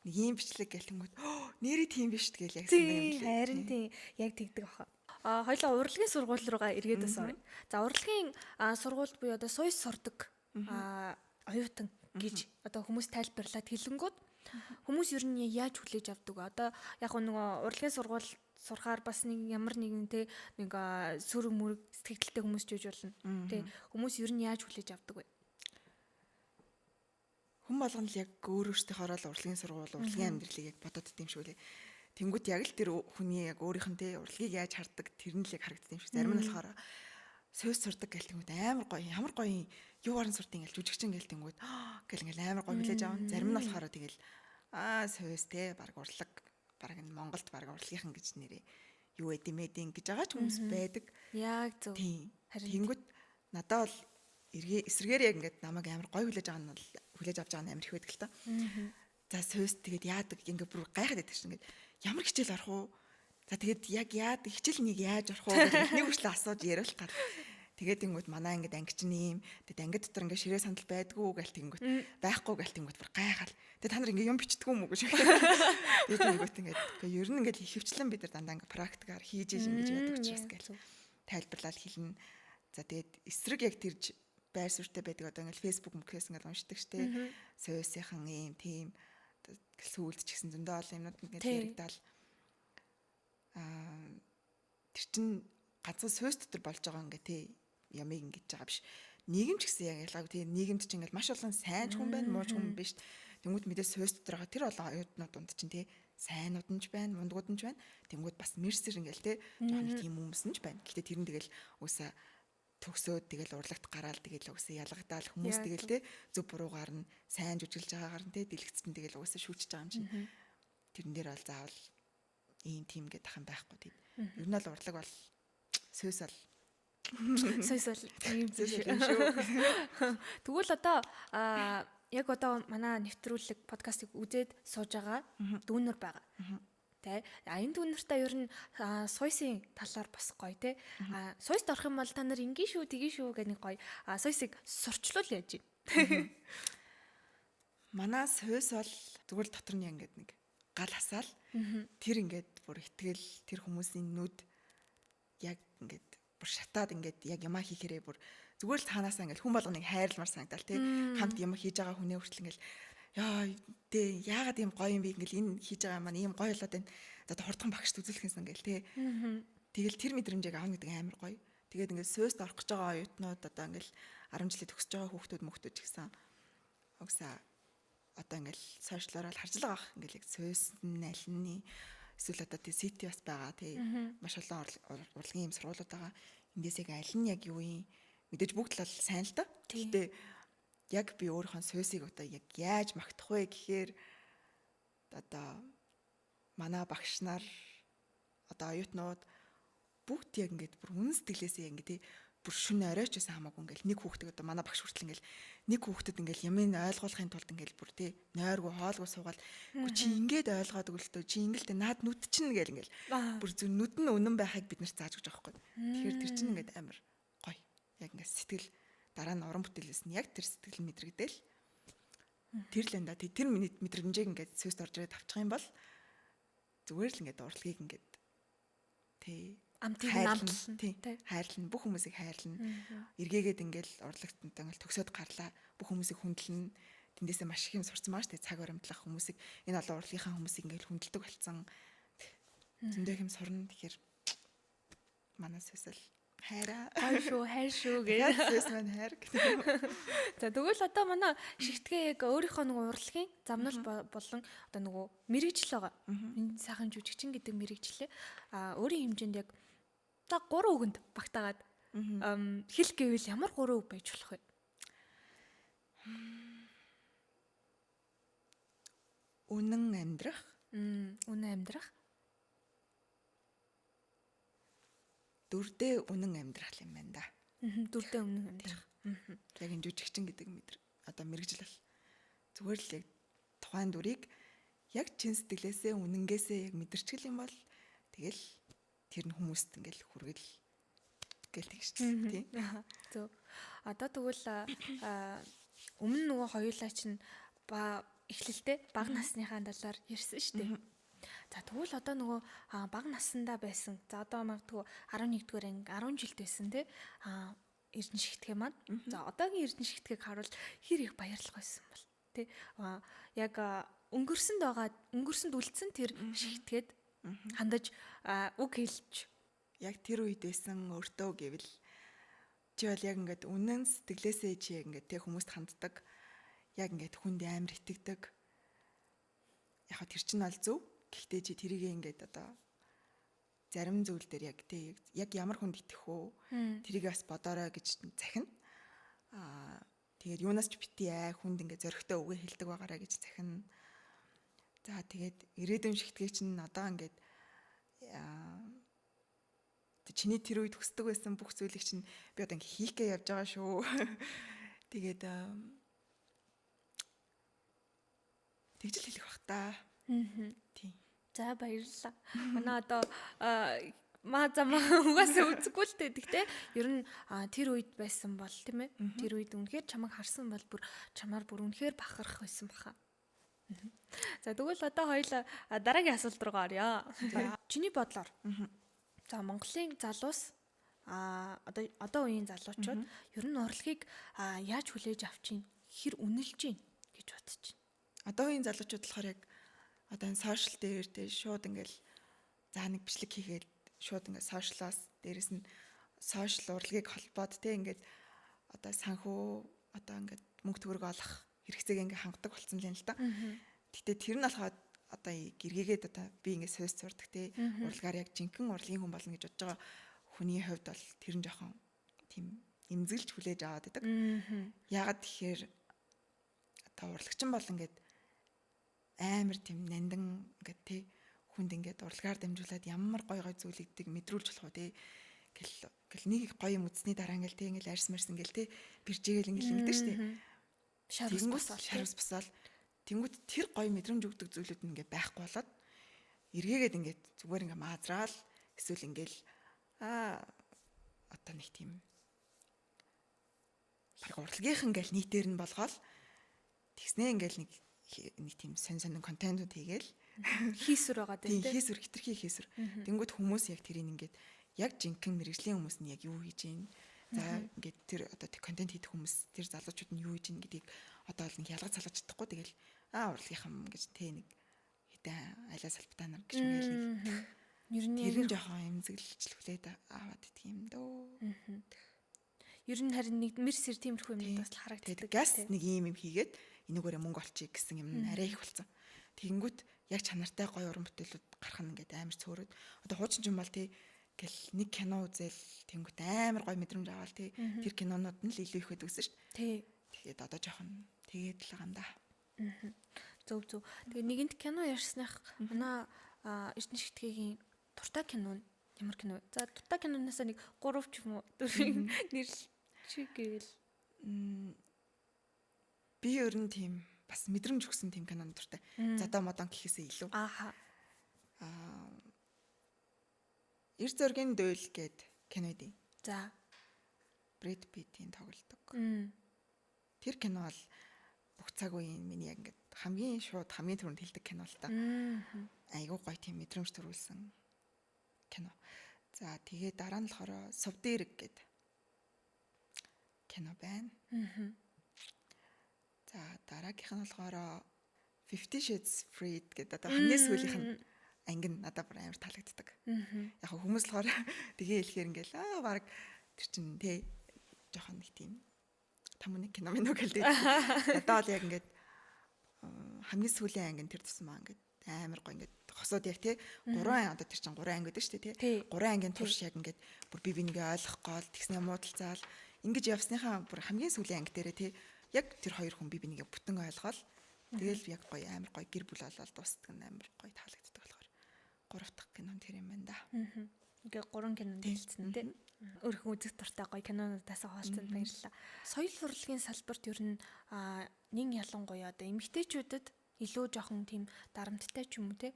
нэг ийм бичлэг гэлэнгүүт нэрээ тийм биш тэгэл яг санаа юм лээ. Харин тийм яг тэгдэг баха. Хоёлаа урлагийн сургууль руугаа эргээд бас орё. За урлагийн сургуульд буюу одоо суйс сурдаг оюутан гэж одоо хүмүүс тайлбарлаад хэлэнгүүд хүмүүс ер нь яаж хүлээж авдаг вэ? Одоо яг нөгөө урлагийн сургууль сурахаар бас нэг ямар нэгэн те нэг сөрөг мөрөг сэтгэлдэлтэй хүмүүс ч үж болно. Тэ хүмүүс ер нь яаж хүлээж авдаг вэ? Хүн болгоно л яг өөрөөсөө л урлагийн сургууль, урлагийн амьдралыг яг бодоод идэм шүү лээ. Тэнгүүт яг л тэр хүний яг өөрийнх нь те урлагийг яаж хардаг тэр нь л яг харагддаг юм шиг. Зарим нь болохоор сөйс сурдаг гэлтэнгүүд амар гоё, ямар гоё юу орон суртын гэл жүжигчин гэлтэнгүүд гэл ингээл амар гоё хүлээж авна. Зарим нь болохоор тэгэл сөйс те баг урлаг баг энэ Монголд баг урлагийнхан гэж нэрээ юу эдэмэдин гэж байгаа ч хүмүүс байдаг. Яг зөв. Тэнгүүт надад бол эсрэгээр яг ингээд намайг амар гоё хүлээж авах нь бол хүлээж авч байгаа нь амар их байдаг л та. За сөйс тэгээд яадаг ингээд бүр гайхаад байдаг шин ингээд ямар хичээл орох уу? За тэгээд яг яадаг хичээл нэг яаж орох уу гэж нэг хүчлээ асууж яриулах гал. Тэгээд тэнгууд манай ингээд ангичин юм. Тэгээд анги дотор ингээд ширээ сандал байдгүй гэл тэнгууд байхгүй гэл тэнгууд бүр гайхал. Тэгээд та нар ингээд юм бичдэг юм уу гэж. Тэгээд тэнгууд ингээд ер нь ингээд хөвчлэн бид нар дандаа ингээд практикаар хийж ингэж яадаг учраас гэл тайлбарлал хэлнэ. За тэгээд эсрэг яг тэр байр суурьтай байдаг одоо ингээд фэйсбુક мөхөөс ингээд уншдаг штэ. Сойсийнхан ийм тийм сүүлд ч гэсэн зөндөө олон юмнууд ингээд яригдал тэр чин ганцхан сүйс дотор болж байгаа ингээ тий ямыг ингэж байгаа биш. Нийгэм ч гэсэн яг ялгаагүй тий нийгэмд ч ингээл маш олон сайн хүн байна, муу хүн биш. Тэнгүүд мэдээ сүйс дотор байгаа тэр олон оюутнууд дунд чинь тий сайнууд нь ч байна, мундгууд нь ч байна. Тэнгүүд бас мерсэр ингээл тий жоохон тийм хүмүүс нь ч байна. Гэхдээ тэр нь тэгэл үсээ төгсөөд тэгэл урлагт гараал тэгэл үсээ ялгадаал хүмүүс тэгэл тий зөв буруугаар нь сайн жүжиглж байгаагаар нь тий дэлгэцэн тэгэл үсээ шүүчж байгаа юм чинь. Тэрэн дээр бол заавал ийм тим гэдэг ах юм байхгүй тий. Ер нь л урлаг бол сүйс бол ийм шүү. Тэгвэл одоо яг одоо манай нэвтрүүлэг подкастыг үзээд сууж байгаа дүүнер байгаа. Тэ энэ дүүнертэй ер нь сойсын талаар бас гоё те. Сойст орох юм бол та нар ингийн шүү, тгий шүү гэх нэг гоё сойсыг сурчлуул яаж байна. Манай сойс бол зүгээр дотор нь ингээд нэг гал хасаал тэр ингээд бүр итгэл тэр хүмүүсийн нүд яг ингээд бүр шатаад ингээд яг ямаа хийхээрээ бүр зүгээр л танаасаа ингээд хүн болгоныг хайрламар санагдал тий хамт юм хийж байгаа хүнээ хүртэл ингээд яа тий яагаад ийм гоё юм бэ ингээд энэ хийж байгаа маань ийм гоё болоод байна. За хурдхан багшд үзүүлэхэнсэн ингээд тий. Тэгэл тэр мэдрэмжийг аавна гэдэг амар гоё. Тэгээд ингээд сүйст орох гэж байгаа оюутнууд одоо ингээд 10 жилийн төгсөж байгаа хүүхдүүд ч гэсэн угсаа одоо ингээд сошиалаар л харж л байгаа. Ингээд яг сүйс нальны эсвэл одоо тий сити бас байгаа тий маш олон урлагийн юм сургуулиуд байгаа. Эндээс яг аль нь яг юу юм мэдээж бүгд л сайн л да. Гэхдээ яг би өөрийнхөө сүйсийг одоо яг яаж магтах вэ гэхээр одоо манай багш нар одоо оюутнууд бүгд яг ингээд бүр үнэн сэтгэлээсээ ингээд тий бүр шүн оройч байсан хамаагүй ингээд нэг хүүхдээ одоо манай багш хүртэл ингээд нэг хүүхдэд ингээд ямын ойлгуулахын тулд ингээд бүр тий нойргүй хоолгүй суугаад гү чи ингээд ойлгоод өгөлтөө чи ингээл наад нүд чинь гээл ингээд бүр зөв нүд нь үнэн байхыг бид нарт зааж өгч байгаа байхгүй. Тэгэхээр тэр чинь ингээд амар гоё. Яг ингээд сэтгэл дараа нь уран бүтээлээс нь яг тэр сэтгэл мэдрэгдээл тэр л энэ да тэр миний мэдрэмжийг ингээд сүйст орж ирээд авчих юм бол зүгээр л ингээд урлагийг ингээд тий амтыг намтлна тий хайрлна бүх хүмүүсийг хайрлна эргээгээд ингээл урлагт ингээл төгсөөд гарлаа бүх хүмүүсийг хүндэлнэ тэндээсээ маш их юм сурцсан маш тий цаг баримтлах хүмүүсийг энэ олон урлагийнхаа хүмүүсийг ингээл хүндэлдэг болсон зөндөө юм сурна тэгэхээр манай сөсөл хайр шүү гэж сөс маань хайр гэдэг. За тэгвэл одоо манай шигтгээ яг өөрийнхөө нэг урлагийн замнал болон одоо нөгөө мэрэгжил байгаа. Энэ сайхан жүжигчин гэдэг мэрэгжлээ өөрийн хэмжээнд яг за 3 үгэнд багтаагаад хэл гэвэл ямар 3 үг байж болох вэ? Үнэн амьдрах. Үнэн амьдрах. Дүрдээ үнэн амьдрах юм байна да. Дүрдээ үнэн амьдрах. Яг энэ жүжигчин гэдэг одоо мэрэгжил бол зүгээр л яг тухайн дүрийг яг чин сэтгэлээсээ үнэнгээсээ яг мэдэрчгэл юм бол тэгэл тэр нь хүмүүст ингээл хүргэл гэл тэгш тий. Зөв. Одоо тэгвэл өмнө нөгөө хоёулаа чинь эхлэлтэй бага насныхаа талаар ярьсан шүү дээ. За тэгвэл одоо нөгөө бага наснда байсан. За одоо магадгүй 11-р анги 10 жилд байсан тий. Эрдэнэ шигтгэ маань. За одоогийн эрдэнэ шигтгийг харуул хэр их баярлах байсан бол тий. Яг өнгөрсөнд үлдсэн тэр шигтгээд хандаж үг хэлж яг тэр үед байсан өртөө гэвэл чи бол яг ингээд үнэн сэтгэлээсээ чи яг ингээд тэг хүмүүст ханддаг. Яг ингээд хүнд амар итгэдэг. Яг тэр чинь бол зөв. Гэхдээ чи тэрийг ингээд одоо зарим зүйл дээр яг тэг яг ямар хүнд итгэх үү? Тэрийг бас бодоорой гэж захина. Тэгээд юунаас ч бити хүнд ингээд зөрөгтэй үгээ хэлдэг байгаарай гэж захина. За тэгээд ирээдүйн шигтгээ чинь одоо ингээд чиний тэр үед хүсдэг байсан бүх зүйлийг чинь би одоо ингээд хийхгээ явж байгаа шүү. Тэгээд тэгжил хэлэх бах та. Тийм. За баярлалаа. Манай одоо угаасаа үзэхгүй л дээ. Гэхдээ ер нь тэр үед байсан бол тийм ээ. Тэр үед үнэхээр чамайг харсан бол бүр чамаар бүр үнэхээр бахарах байсан баха. За тэгвэл одоо хоёул дараагийн асуулт руу орё. Чиний бодлоор за Монголын залуус одоо үеийн залуучууд ер нь урлагийг яаж хүлээж авч ийн хэр үнэлж ийн гэж бодож байна. Одоо үеийн залуучууд болохоор яг одоо энэ сошиал дээр тэ шууд ингээл за нэг бичлэг хийгээд шууд ингээд сошиалаас дээрэс нь сошиал урлагийг холбоод тэ ингээд одоо санхүү одоо ингээд мөнгө төгрөг олох хэрэгцээг ингээд хангадаг болсон л юм л да. Гэтэ тэр нь болохоо одоо гэргээгээд одоо би ингээд сойс сурдаг тэ урлагаар яг жинхэнэ урлагийн хүн болно гэж бодож байгаа хүний хувьд бол тэр нь жоохон тийм эмзэглэж хүлээж аваад байдаг. Яагаад тэгэхээр одоо урлагчин бол ингээд амар тийм нандин ингээд тэ хүнд ингээд урлагаар дамжуулаад ямар гой зүйлэгдэг мэдрүүлж болох уу те гэл нэг гоё юм үзсний дараа ингээл те ингээл арьс марс ингээл те биржээгэл ингээл ингэдэг штэ шарус босоод тэнгууд тэр гоё мэдрэмж өгдөг зүйлүүд нь ингээд байхгүй болоод эргээгээд ингээд зүгээр ингээд маазраал эсвэл ингээл одоо нэг тийм баг урлагийнх ингээл нийтээр нь болгоол тэгснээ ингээл нэг тийм сонин контентууд хийгээл хийсвэр байгаа тийм хийсвэр хитрхи хийсвэр. Тэнгүүд хүмүүс яг тэрийг ингээд яг жинхэнэ мэрэгжлийн хүмүүс нь яг юу хийж гин. За ингээд тэр одоо контент хийх хүмүүс тэр залуучууд нь юу хийж гин гэдгийг одоо л нэг ялгаж салгаж чадахгүй тэгэл урлагийнхан гэж тэ нэг хэдэн алиа салбатаа нар гэж мэл нэг ер нь жоохон эмзэглэлчлүүлээд аваад идэх юм дөө. Ер нь харин нэг мэрсэр тиймэрхүү юм бас харагддаг. Газ нэг юм хийгээд энүүгээрээ мөнгө олчих гэсэн юм арай их болсон. Тэгэнгүүт яг чанартай гоё уран бүтээлүүд гарах нь ингээд амар цөөрөд. Одоо хуучин ч юм бол тий гэл нэг кино үзэл тэнгүүт амар гоё мэдрэмж аваал тий тэр кинонууд нь л илүү их байдаг гэсэн шүү дээ. Тий. Тэгээд одоо жоохон тэгээд л байгаа юм да. Зөв. Тэгээ нэгэнт кино ярьсных манай Эрдэнэ шигтгэгийн дуртай кино нь ямар кино вэ? За дуртай киноноос нэг 3 ч юм уу нэр чигээл би ер нь тийм бас мэдрэмж өгсөн тийм кинонд дуртай. Задаа модон гэхээсээ илүү. Эр зөргийн дөөл гээд кино дээ. За. Брэд Питтийн тоглодог. Тэр кино бол бүх цаг үеийн миний яг ингээд хамгийн түрүүнд хэлдэг кино л та. Айгуу гоё тийм мэдрэмж төрүүлсэн кино. За тэгээ дараа нь болохоор Совдэрэг гээд кино байна. За дараагийнх нь болохоор 50 Shades Freed гэдэг одоо хамгийн сүүлийнх нь анги нь надад бүр амар таалагддаг. Яг хүмүүс болохоор тгээ хэлэхээр ингээл баг тэр чин тэ жоохон нэг тийм тамны кино минь үг хэлдэг. Одоо л яг ингээд хамгийн сүүлийн анги нь тэр тусмаа ингээд амар гоё ингээд хосоод яг тэ 3 одоо тэр чин 3 анги гэдэг шүү дээ тэ 3 ангийн турш яг ингээд бүр би бинийгээ ойлгох гол тэгснэ муудалцаал ингэж явсныхаа бүр хамгийн сүүлийн анги дээрээ тэ яг тэр хоёр хүн би бинийгээ бүтэн ойлгоол тэгэл яг гоё амар гоё гэр бүл болоод дуустдаг нь амар гоё таалагддаг болохоор 3 дахь кинон тэр юм байна да. Ингээ 3 кинонд хэлсэн тий. Өөрхөн үзэх дуртай гоё кинонуудаас хаалцсан баярлалаа. Соёл урлагийн салбарт ер нь нэг ялангуяа одоо эмэгтэйчүүдэд илүү жоохон тийм дарамттай ч юм уу тий.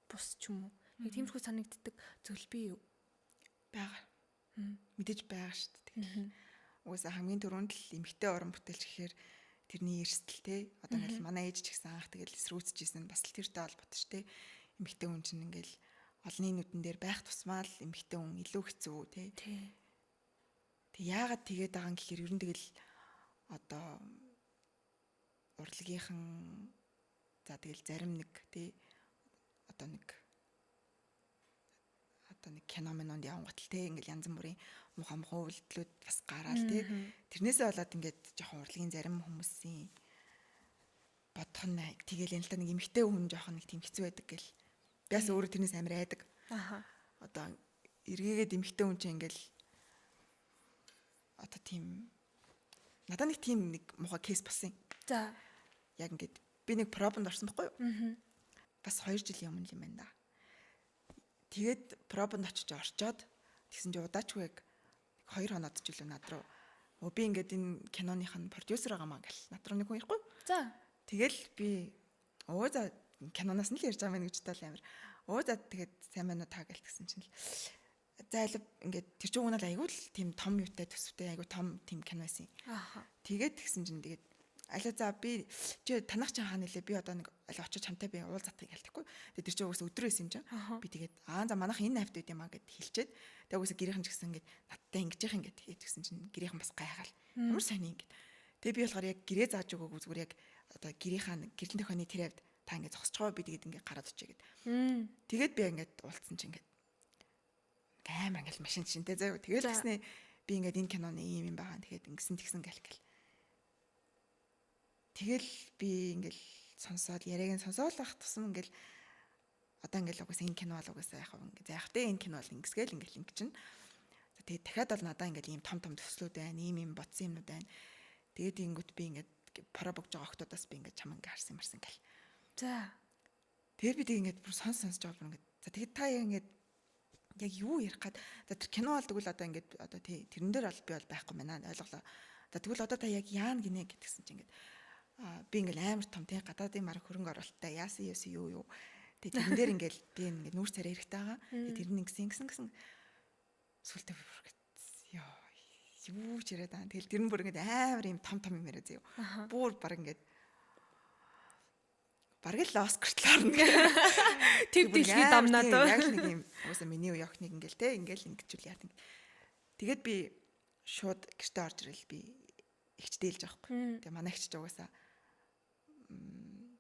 Бус ч юм уу. Нэг тиймэрхүү санагддаг зүйл бий юу? Бага. Мэдээж байгаа шүү дээ. Угаасаа хамгийн түрүүнд л эмэгтэй уран бүтээлч гэхээр тэрний эрсдэл те одоо ингээл манай ээж ч гэсэн анх тэгэл эсрүүцчихсэн бас л тэртэй холбоотой ш те эмэгтэй хүн чинь ингээл олонний нүдэн дээр байх тусмаа л эмэгтэй хүн илүү хэцүү те тэг яагаад тэгээд байгаа юм гэхээр ер нь тэгэл одоо урлагийнхан за тэгэл зарим нэг те одоо нэг киномонд явангат л те ингээл янз бүрийн мухамхуу үйлдэлүүд бас гараал те тэрнээсээ болоод ингээд жоохон урлагийн зарим хүмүүсийн бодох нь тэгэл юм л та нэг эмэгтэй хүн жоохон нэг тийм хэцүү байдаг гэл бас өөрөө тэрнээс амар айдаг одоо эргээгээд эмэгтэй хүн чинь ингээл одоо тийм надад нэг тийм нэг муухай кейс болсон. За яг ингээд би нэг пробонд орсон байхгүй юу бас 2 жилийн өмнө юм байна да. Тэгээд пробонд очиж орчоод тэгсэн чинь удаачгүй яг 2 хоноод ч үлээ над руу би ингээд энэ киноных нь продюсер байгаамаа гэл над руу нэг хүн ирэхгүй. За тэгэл би за киноноос нь л ярьж байгаа мэн гэж бодол амар. За тэгээд сайн байна уу та гэл тэгсэн чинь л зайлв ингээд тэр чинь уунал айгүй л тийм том юутай төсвтэй айгүй том тийм кино байсан. Тэгээд тэгсэн чинь тэгээд алаа за би чи танах чинь хаана нэлээ би одоо нэг алаа очиж хамтаа би уул затгийг хэлтэхгүй. Тэгээд тэр чинь угсаа өдрөө байсан юм чинь. Би тэгээд за манайх энэ хавьд байд юм а гэд хэлчихэд тэгээд угсаа гэрийнхэн ч гэсэн ингээд надтай ингэж яах ингээд тэгсэн чинь гэрийнхэн бас гайхаал. Ямар сайн ингээд. Тэгээд би болохоор яг гэрээ зааж өгөөгүй зүгээр яг одоо гэрийнхэн гэрлийн тохионы тэр хавьд та ингээд зогсож байгаа би тэгээд ингээд гараад очие гэд. Тэгээд би ингээд уулзсан чинь ингээд амар ингээд машин шинтэй заяа. Тэгээд тэгснэ би ингээд энэ киноны ийм юм байгаа. Тэгээд ингэсэн тэгсэн гэл. Тэгэл би ингээд сонсоод яриаг нь сонсоол байх тусам ингээд одоо ингээд угсаа энэ кино бол угсаа яах вэ ингээд яахтэй энэ кино бол ингэсгээл ингээд ингэ чинь. Тэгээд дахиад бол надаа ингээд ийм том төслүүд байна, ийм бодсон юмнууд байна. Тэгээд ингүүт би ингээд пара богж байгаа охтоодаас би ингээд чам ингээд харсан марсан гэл. За. Тэгээд би ингээд бүр сонсож байгаа бүр ингээд за тэгээд та ингээд яг юу ярих гад за тэр кино бол тэгвэл одоо ингээд одоо тэрэн дээр бол би бол байхгүй байна ойлголоо. За тэгвэл одоо та яг яана гинэ гэдгсэн чинь ингээд би ингээд амар том тий гадаадын марк хөрөнгө оруулалттай яасан юу. Тэгээд тэрэн дээр ингээд би ингээд нүүр царай хэрэгтэй байгаа. Тэгээд тэр нь ингэсэн сүлдээ би бүр яа юу ч яриад байгаа. Тэгэл тэр нь бүр ингээд амар юм том юм яриа заяа. Бүр баг ингээд бараг л Оскартлаар нэг тэг дэлхий дамнаад яг нэг юм уусаа миний үе охиныг ингээл те ингээл ингэжүүл яа. Тэгээд би шууд гэртээ орж ирэл би ихч дээлж авахгүй. Тэгээ манай ихч угаасаа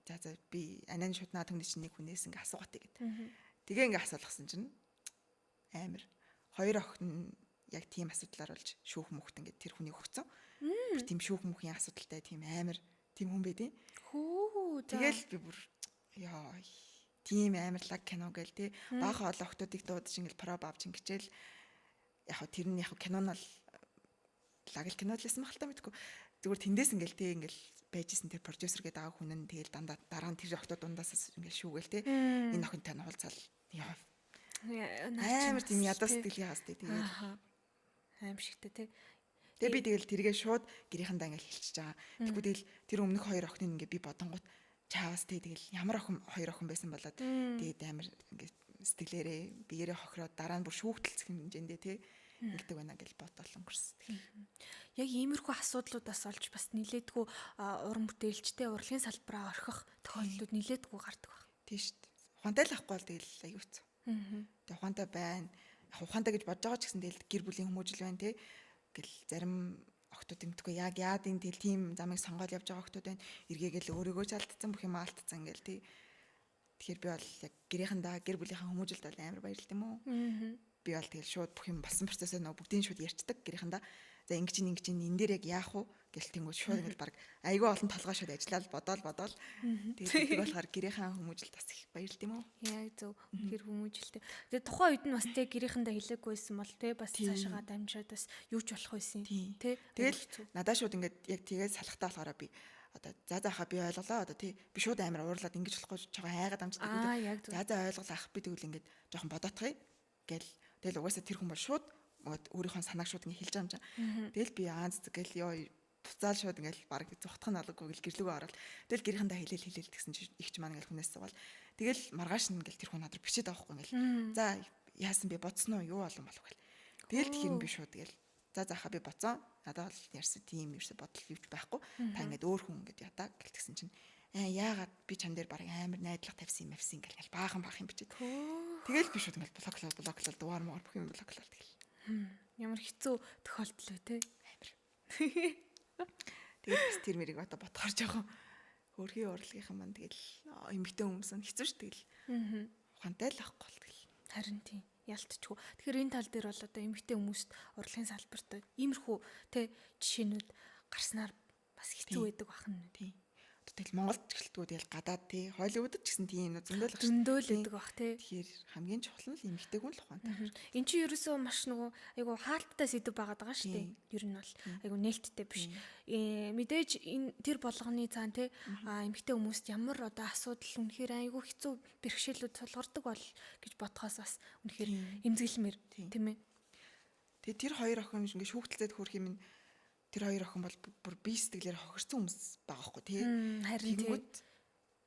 за би анаа шууд наад хүнээс нэг хүнээс ингээ асуугатай гэд. Тэгээ ингээ асуулгасан чинь амар хоёр охин яг тийм асуудлаар болж шүүх мөхт ингээ тэр хүнийг өгцөн. Тэр тийм шүүх мөхийн асуудалтай тийм амар тийм хүн байдیں۔ Тэгэл би бүр яа тийм амарлаг кино гээл те баахан олон охтуудыг дуудаж ингээл проб авч ингэчээл яг тэр нь яг кино нь бол лагл кино л байсан махалтай мэдгүй зүгээр тэндээс ингээл те ингээл байжсэн тэр продюсер гэдэг аа хүн нь тэгэл дандаа дараа нь тэр охтууд дундаас ингээл шүүгээл те энэ охинтой нь уулзаал яа амар тийм ядаа сэтгэлийн хаас те тэгээд аим шигтэй те. Тэгээ би тэгэл тэргээ шууд гэрийнхэндээ ингээл хэлчихэж байгаа. Тэгвэл тэгэл тэр өмнөх хоёр охиныг ингээ би бодонгууд чаавас тэгэл ямар охин хоёр охин байсан болоод тэгээд амар ингээ сэтгэлээрээ биеэрээ хохироод дараа нь бүр шүүхтэлцэх хэмжээндээ тий ингэдэг байна гэж бодол өнгөрсөн. Яг иймэрхүү асуудлуудаас олж бас нилээдгүй уран бүтээлчтэй урлагийн салбараа орхих тохиолдлууд нилээдгүй гардаг баг. Тий шүү дээ. Ухаантай л ахгүй бол тэгэл аюуц. Тэгээ ухаантай байна. Яг ухаантай гэж бодож байгаа ч гэсэн тэгэл гэр бүлийн хүмүүжил байна тий гэл зарим охтууд юмдгүй яг яад энэ тэл тийм замыг сонгоод явж байгаа охтууд байна. Эргээгээл өөрийгөө ч алдсан бүх юм алдсан ингээл тий. Тэгэхээр би бол яг гэрийнхэндээ гэр бүлийнхаа хүмүүжилд бол амар баярлалтай юм уу? Би бол тэгэл шууд бүх юм болсон процессыг нөө бүгдийг шууд ярьцдаг гэрийнхэндээ. За ингэж энэ дээр яг яах вэ гэл тэнгууд шууд ингээл баг айгүй олон толгой шууд ажиллаад бодоол. Тэгээд тийм болохоор гэрийнхаа хүмүүжилд бас их баярлалтай юм уу? Яг зөв гэр хүмүүжилтэй. Тэгээд тухайн үед нь бас тэг гэрийнхэндээ хэлээгүйсэн бол тий бас цаашаа дамжаад бас юу ч болох байсан тий. Тэгэл надаа шууд ингээд яг тэгээд салахтаа болохоор би одоо заахаа би ойлголоо одоо тий би шууд амар уурлаад ингэж болохгүй чагаа хайгаад амждаг гэдэг. За ойлголоо ах би тэгвэл ингээд жоохон бодоотгоё гэл тэгэл угаасаа тэр хүн бол шууд өөрийнхөө санааг шууд ингэ хэлж байгаа юм чинь. Тэгэл би аанц гэл ёо буцаал шууд ингээл баг зүхтах нь алгагүй гэл гэрлүүгөө ороод тэгэл гэрийнхэндээ хэлээл гэсэн чинь ихч маань ингээл хүнээс суувал тэгэл маргааш нь ингээл тэр хүн надад бичээд авахгүй ингээл за яасан би бодсон уу юу болов гэл тэгэл тэр нь би шууд тэгэл заахаа би боцсон надад бол ярьсан тийм ерөөсө бодол юуч байхгүй та ингээд өөр хүн ингээд ятаа гэлтгсэн чинь яагаад би чам дээр баг амар найдлага тавьсан юм ингээл баахан бичээд тэгэл би шууд ингээл блоклол дугаар муур бүх юм блоклол тэгэл ямар хэцүү тохиолдол вэ те амар тэгээд бас тэр мэрийг одоо бодохоор жоохон хөрхийн урлагийнхан маань тэгэл эмгтэн өмсөн хэцүү ш тэгэл ухаантай л ахгүй бол тэгэл харин тийм ялтчгүй. Тэгэхээр энэ тал дээр бол одоо эмгтэн хүмүүст урлагийн салбарт иймэрхүү те жишээнүүд гарснаар бас хэцүү байдаг бахан. Тийм. Тэгэл Монголд ч гэлтгүй тэгэл гадаад тий Холливуудд ч гэсэн тийм зөндөөл байдаг бах тий. Тэгэхээр хамгийн чухал нь эмгтэн хүн л ухаантай. Энд чинь ерөөсөө маш нөгөө айгу хаалттай сэдв байгаад байгаа шүү дээ. Ер нь бол айгу нээлттэй биш. Мэдээж энэ тэр болгоны цаана тий эмгтэн хүмүүст ямар одоо асуудал үнэхээр айгу хэцүү бэрхшээлүүд тулгардаг бол гэж бодхоос бас үнэхээр эмзэглэмэр тийм ээ. Тэгээ тэр хоёр охин ингээ шүүхтэлцээд хөрх юм тэр хоёр охин бол бүр бие сэтгэлээр хохирсон хүмүүс байгаа хгүй тий. Харин тий.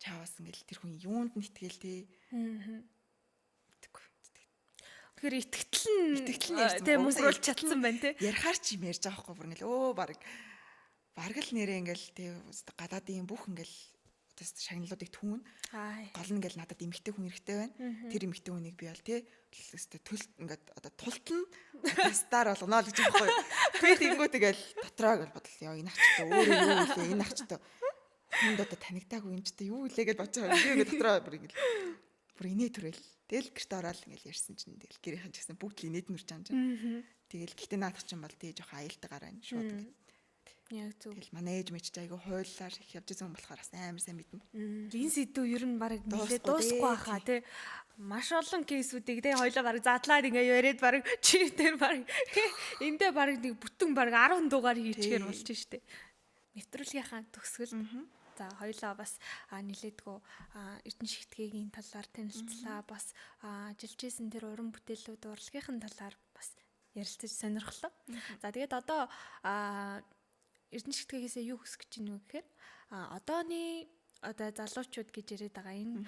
Чаавас ингээл тэр хүн юунд нь итгэл тий. Тэгэхээр итгэл нь тий мөнгөрүүлж чадсан байна тий. Ярихаар ч юм ярьж байгаа хгүй бүр ингээл баг л нэрээ ингээл тий гадаадын бүх ингээл одоо шагналуудыг түүн гол нь ингээл надад эмгтэй хүн хэрэгтэй байна. Тэр эмгтэй хүнийг би бол тий төл ингээд одоо тултна стар болгоно л гэж байхгүй. Тэгээд ингүү тэгэл дотроо гэл бодлоо. Энэ ачтай өөрөө юу вэ? Энэ ачтай Хүнд одоо танигдаагүй юм ч та юу илээ гэж бодож байгаа. Би ингээд дотроо бүр инээ төрөл. Тэгэл гэрт ороод ингээд ярьсан чинь тэгэл гэрийнхэн ч гэсэн бүгд л инээд нүрч байгаа юм. Тэгэл гэхдээ наадах чинь бол тэгээ жоохон аюултайгаар байна шууд ингээд. Яг зөв. Тэгэл манай ээж мэд ч айгу хойллаар их явж байгаа юм болохоор бас амар сайн мэднэ. Энэ сэдв ер нь баг нэлээд Дуусахгүй дуусахгүй хаа тий. Маш олон кейсүүдийг тий хоёлоо баг задлаад ингээ яриад баг чи дээр баг эндээ баг нэг бүтэн баг 10 дугаар хийчихээр болж штэ. Нэвтрүүлгийнхаа төгсгөл за хоёлоо бас нилээдгөө эрдэнэ шигтгэгийн талаар танилцлаа бас жилжсэн тэр уран бүтээлүүд урлагийн талаар бас ярилцаж сонирхлоо. За тэгээд одоо эрдэнэ шигтгэгээс юу хүсэж чинь юу гэхээр одооны залуучууд гэж яриад байгаа энэ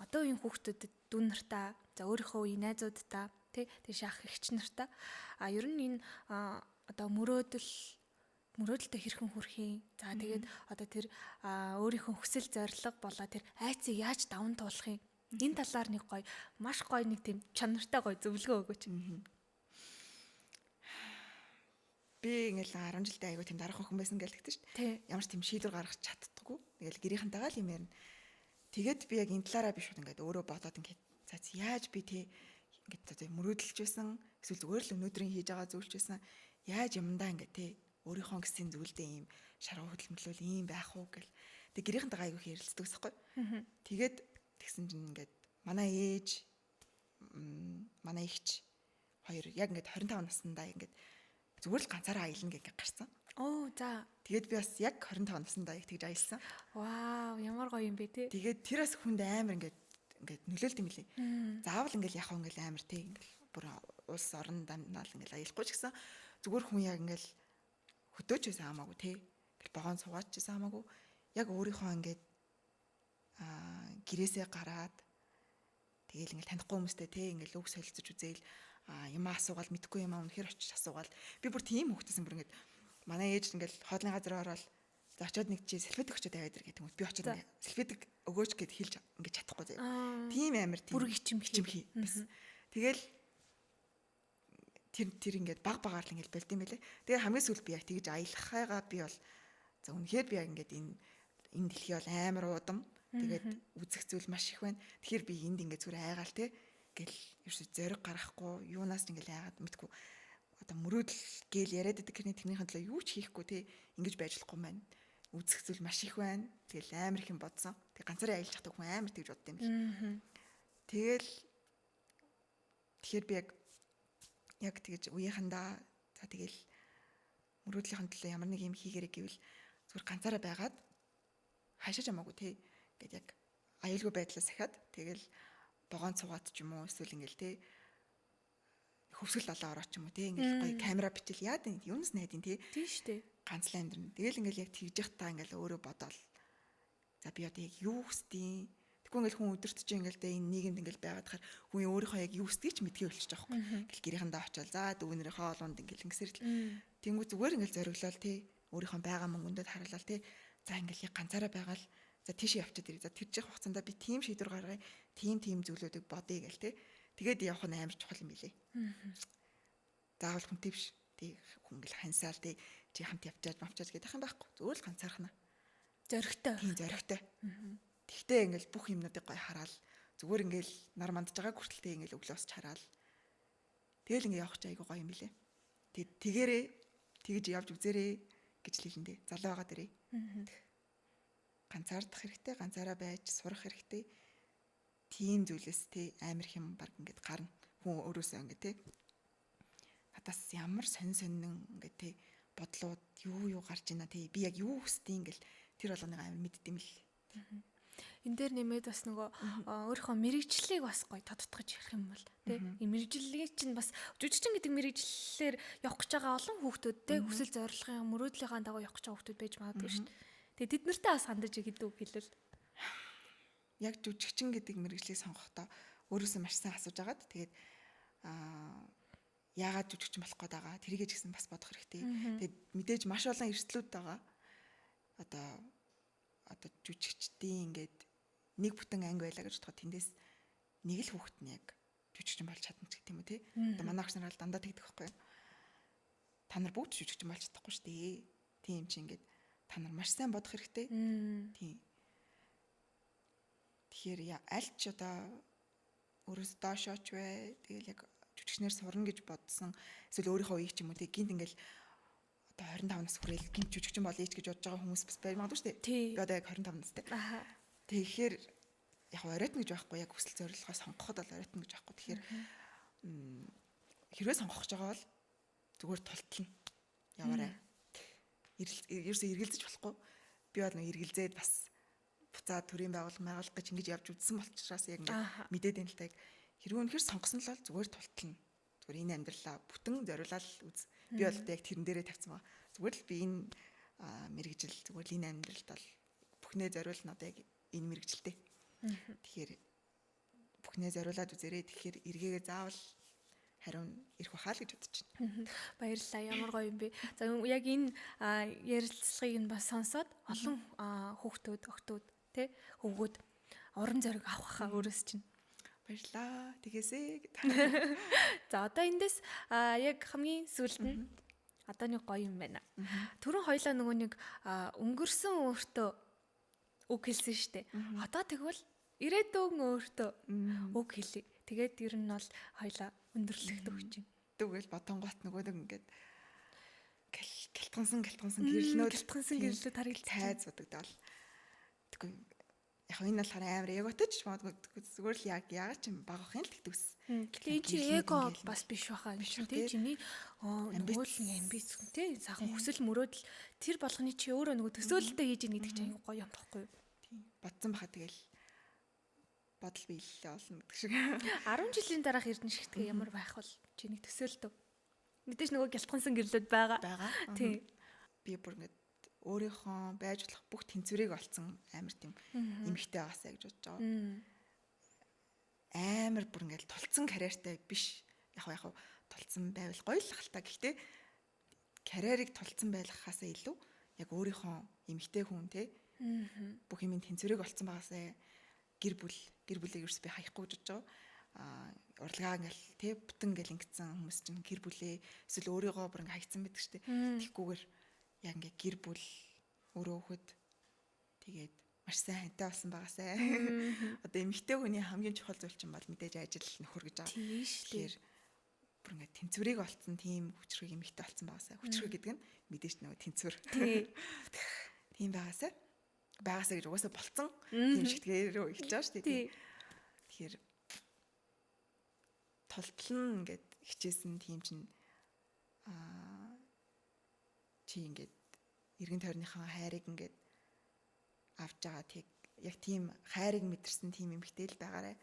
одоо үеийн хүүхдүүдэд дүү нартаа за өөрийнхөө үеийн найзуудтай тий шах эгч нартаа ер нь энэ одоо мөрөөдөлтөд хэрхэн хүрэхин за тэгээд одоо тэр өөрийнхөө хүсэл зорилго болоо тэр айцыг яаж даван туулахын энэ талаар нэг гоё маш гоё нэг тийм чанартай гоё зөвлөгөө өгөөч. Би ингээл 10 жилдээ айгу тийм дарах охин байсан гэж хэлдэг шүү дээ. Ямар ч тийм шийдвэр гаргах чаддаггүй. Ингээл гэрийнхэнтэйгээ л юм ярина. Тэгээд би яг энэ талаараа би шууд ингээд өөрөө бодоод ингээд за яаж би ингээд одоо мөрөөдөлж байсан эсвэл зүгээр л өнөөдрийн хийж байгаа зүйлч байсан яаж юмдаа ингээд өөрийнхөө гэсэн зүйлдээ ийм шаргуу хөдөлмөрлөл ийм байх уу гэл. Тэг гэрийнхэнтэйгээ айгу хэрэлцдэг гэсэхгүй. Тэгээд тэгсэн чинь ингээд манай ээж манай ихч хоёр яг ингээд 25 наснда ингээд зүгээр л ганцаараа аялна гэж гарсан. Оо за. Тэгээд би бас яг 25 наснда яг тэгж аялсан. Вау, ямар гоё юм бэ те. Тэгээд тэр бас хүнд амар ингээд нөлөөлд юм билий. Заавал ингээд яг ингээд амар те ингээд бүр улс орон дамнаал ингээд аялахгүй ч гэсэн зүгээр хүн яг ингээд хөдөөч байсан хамаагүй те. Ингээд богоон суугаад ч байсан хамаагүй. Яг өөрийнхөө ингээд гэрээсээ гараад тэгээл ингээд танихгүй хүмүүстэй те ингээд үг солилцож үзээл юм асуугаал мэдхгүй юм үнэхээр очиж асуугаал би бүр тийм хөвгтэйсэн бүр ингээд манай ээж ингээд хоодлын газар ороод за очиод нэг чи сэлфэдэг очиод аваад ир гэдэг юм би очиод сэлфэдэг өгөөч гэд хэлж ингээд чадахгүй заяа тийм амар тийм бүр хичимхий тэгэл тэр ингээд баг багаар л ингээд болд юм байлээ тэгээ хамгийн сүүлд би яг тэгж аялахыгаа би бол за үнэхээр би яг ингээд энэ дэлхий бол амар уудам тэгээд үзэх зүйл маш их байна тэгэхээр би энд ингээд зүгээр айгаал те гэл ерөөсө зориг гаргахгүй юунаас ингээл яагаад мэдгүй одоо мөрөөдөл гээл яриад байдаг хэрний тэрнийхэн төлөө юу ч хийхгүй те ингэж байж болохгүй маань үзэх зүйл маш их байна тэгэл амар их юм бодсон тэг ганцаараа аялж чаддаг хүн амар тэгж бодд юм бэл тэгэхээр би яг тэгж үеийнхэндаа за тэгэл мөрөөдлийнхэн төлөө ямар нэг юм хийгэрэй гэвэл зүгээр ганцаараа байгаад хашиж амаагүй те гэд яг аюулгүй байдлаас ахаад тэгэл богоон цугаад ч юм уу эсвэл ингээл те хөвсгөл далаа ороод ч юм уу те ингээл гоё камера битэл яад энэ юунаас найдин те тийм штэ ганцлаа амьдрын тэгэл ингээл яг тэгж явах та ингээл өөрөө бодоол за би одоо яг юу хүсдیں۔ Тэгвэл ингээл хүн өдөрт чи ингээл те энэ нийгэмд ингээл байгаад хахаар хүн өөрийнхөө яг юу хүсдгийг ч мэдхий болчих жоохгүй ингээл гэрийнхэндээ очиод за дүүнэрийнхээ олонд ингээл ингэсэр л тэнгүү зүгээр ингээл зориглол те өөрийнхөө байгаа мөнгөндөө харуулал те за ингээл яг ганцаараа байгаал за тийш явчихад ирээ. За тэр чих хугацаанд би тийм шийдвэр гаргая. Тийм зүйлүүдийг бодъё гэл те. Тэгээд явах нь амар чухал юм билий. Заавал хүнтэй биш. Тэг хүн гэл хансаал те чи хамт явчаад гэдэг юм байхгүй. Зүгээр л ганцаархна. Зоригтой. Тийм зоригтой. Тэгтээ ингээл бүх юмнуудыг гоё хараал. Зүгээр ингээл нар мандж байгаа хүртэлтэй ингээл өглөөсч хараал. Тэгэл ингээ явах ч айгу гоё юм билий. Тэгээрээ тэгж явж үзээрэй гэж хэлэндээ. Залуу байгаа дээрээ. Ганцаардах хэрэгтэй, ганцаараа байж сурах хэрэгтэй. Тийм зүйлээс те амар хэм баг ингээд гарна. Хүн өөрөөсөө ингээд те. Надаас ямар сонин ингээд те бодлууд юу гарч ийна те. Би яг юу хүсдэг ингээл тэр болгоныг амар мэддэм л. Энэ дээр нэмээд бас нөгөө өөрийнхөө мэрэгжлийг бас гоё тодтогч ярих юм бол тий. Энэ мэрэгжлийг чинь бас жүжигчин гэдэг мэрэгжлэлээр явах гэж байгаа олон хүүхдүүд те хүсэл зорилгын мөрөөдлийнхаа дагуу явах гэж байгаа хүүхдүүд байж магадгүй шүү дээ. Тэгээ тэд нартай бас хандаж гэдэг үг хэлвэл яг жүжигчин гэдэг мэрэгжлийг сонгохдоо өөрөөсөө маш сайн асууж агаад тэгээд яагаад жүжигчин болох гээд байгаа тэрийгээ ч гэсэн бас бодох хэрэгтэй. Тэгээд мэдээж маш олон эрсдлүүд байгаа. Одоо жүжигчдийн ингээд нэг бүтэн анги байлаа гэж бодоход тэндээс нэг л хүүхэд нь яг жүжигчин болж чадна ч гэдэг юм уу тий. Одоо манай ах нар дандаа тэгдэг байхгүй юу? Та нар бүгд жүжигчин болж чадахгүй шүү дээ. Тийм чи ингээд та нар маш сайн бодох хэрэгтэй. Тийм. Тэгэхээр аль ч одоо өөрөөс доошооч вэ. Тэгэл яг жүжигчнэр сурна гэж бодсон. Эсвэл өөрийнхөө үеийг ч юм уу тэг гинт ингээл одоо 25 нас хүрээл гинт жүжигчин болъё ч гэж бодож байгаа хүмүүс бас байж магадгүй шүү дээ. Би одоо яг 25 настай. Тэгэхээр яг оройтно гэж байхгүй, яг хүсэл зорилгоо сонгоход бол оройтно гэж байхгүй. Тэгэхээр хэрвээ сонгох гэж байгаа бол зүгээр тултална. Яваарай. Ерөөсөө эргэлзэж болохгүй. Би бол нэг эргэлзээд бас буцаад төрийн байгууллага гэж ингэж явж үзсэн болчихроос яг ингээд мэдээд энэ талтайг хэрвээ үнэхээр сонгосон л бол зүгээр тултална. Зүгээр энэ амьдралаа бүтэн зориулаад үз. Би бол яг тэрэн дээрээ тавьсан байгаа. Зүгээр л би энэ мэрэгжил зүгээр л энэ амьдралд бол бүхнээ зориулна одоо яг энэ мэрэгжилтэй. Тэгэхээр бүхнээ зориулаад үзээрэй. Тэгэхээр эргээгээ заавал хариу ирэх бахаа л гэж бодож байна. Баярлалаа. Ямар гоё юм бэ. За яг энэ ярилцлагыг нь бас сонсоод олон хүүхдүүд, охтууд тий хөвгүүд уран зориг авах хаа өөрөөс чинь. Баярлалаа. Тэгээсэй. За одоо эндээс яг хамгийн сүүлд нь одоо нэг гоё юм байна. Түрүүн хоёлаа нөгөө нэг өнгөрсөн өөртөө үг хэлсэн штэ. Одоо тэгвэл ирээдүйн өөртөө үг хэлье. Тэгээд ер нь бол хоёлаа өндөрлөгт өгч юм. Тэгвэл бодонгот нөгөө нэг ингээд гэлтгансан гэрлэлүүд харагдаж тайз бодогдоол. Тэгвэл яг энэ болохоор амар эготой ч магадгүй зүгээр л яагаад ч багахын л тэгдэг ус. Тэгээ чи эго бас биш баха юм шиг тий чиний амбиц тий сахан хүсэл мөрөөдөл тэр болгоны чи өөрөө нөгөө төсөөлөлтөй хийж ийн гэдэг чинь гоё юм баггүй юу? Тийм бодсон баха тэгэл бодол биелэлээ олно гэдэг шиг. 10 жилийн дараах эрдэнэ шигтгээ ямар байх вэ? Чиний төсөөлтөв. Мэдээж нөгөө гялтгансан гэрлүүд байгаа. Тийм. Би бүр ингэ өөрийнхөө байж болох бүх тэнцвэрийг олцсон амар тийм эмхтэй байгаасаа гэж бодож байгаа. Амар бүр ингээл тулцсан карьертай биш. Яг тулцсан байвал гоё л хальтаа. Гэхдээ карьерийг тулцсан байлгахаасаа илүү яг өөрийнхөө эмхтэй хүн те бүх юмын тэнцвэрийг олцсон байгаасаа гэр бүлийг ерөөс би хаяхгүй гэж бодож байгаа. Урлагаа ингээл те бүтэн ингээл ингэсэн хүмүүс чинь гэр бүлээ эсвэл өөрийгөө бүр ингээ хайцсан байдаг штэ. Тэгхгүйгээр яг ингээ гэр бүл өөрөө хөхөд тэгээд маш сайн хантай болсон байгаасай. Одоо эмэгтэй хүний хамгийн чухал зүйл чинь бол мэдээж ажил нөхөр гэж байгаа. Тэгэхээр бүр ингээ тэнцвэрийг олцсон тийм хүчрэг эмэгтэй болсон байгаасай. Хүчрэг гэдэг нь мэдээж нөгөө тэнцвэр. Тийм байгаасай. Байгаасаа гэж угаасаа болцсон тийм шигтгээрөө эхэлж байгаа шүү дээ. Тэгэхээр толтлон ингээд хичээсэн тийм чинь чи ингээд эргэн тойрныхаа хайрыг ингээд авч байгаа тэг яг тийм хайрыг мэдэрсэн тийм эмэгтэй л байгаарэ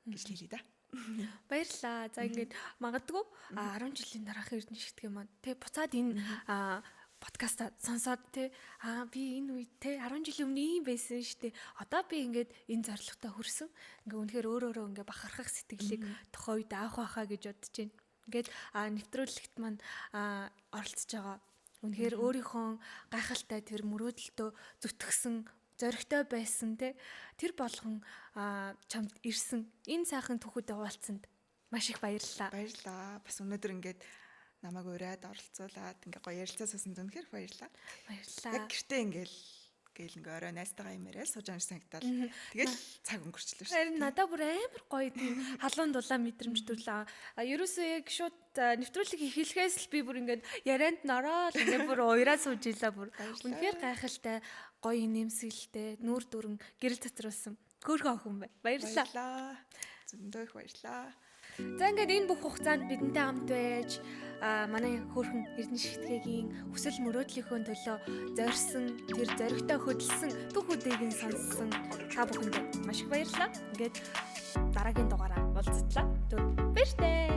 гэж хэлье да. Баярлалаа. За ингээд магадгүй 10 жилийн дараах эрдэнэ шигтгэн маань тэг буцаад энэ подкаста сонсоод те би энэ үед те 10 жилийн өмнө ийм байсан штэ. Одоо би ингээд энэ зорилготой хүрсэн. Ингээ үнэхээр өөрөө ингээ бахархах сэтгэлийг тухайн үед авах байхаа гэж бодож байна. Ингээд нэвтрүүлэгт маань оролцож байгаа. Үнэхээр өөрийнхөө гайхалтай тэр мөрөөдөлтөө зүтгэсэн зоригтой байсан те тэр болгон чамд ирсэн энэ сайхан түүхүүдэд хуваалцсанд маш их баярлалаа. Баярлалаа. Бас өнөөдөр ингээд намайг ураад оролцуулаад ингээ гоё ярилцаа суусан үнэхээр баярлалаа. Баярлалаа. Яг гэртээ ингээл ингээ орой найстайгаа юм яриад сууж байгаа санагдал. Тэгэл цаг өнгөрчлөө шүү. Харин надад бүр амар гоё тийм халуун дулаан мэдрэмж төрлөө. Ерөөсөө яг шууд нэвтрүүлэг эхлэхээс л би бүр ингээд ярианд нороод ингээ бүр уяраа сууж илаа бүр. Үнэхээр гайхалтай гоё нэмсгэлтэй нүүр дүрэн гэрэл цацруулсан. Хөөрхөн охин бай. Баярлалаа. Зөндөө их баярлалаа. За ингээд энэ бүх хугацаанд бидэнтэй хамт байж манай хөөрхөн эрдэнэ шигтгээгийн хүсэл мөрөөдлийнхөө төлөө зорьсон тэр зоригтой хөдөлсөн түүхүүдийг нь сонссон та бүхэнд маш их баярлалаа. Ингээд дараагийн дугаараа уулзтлаа. Баяртай.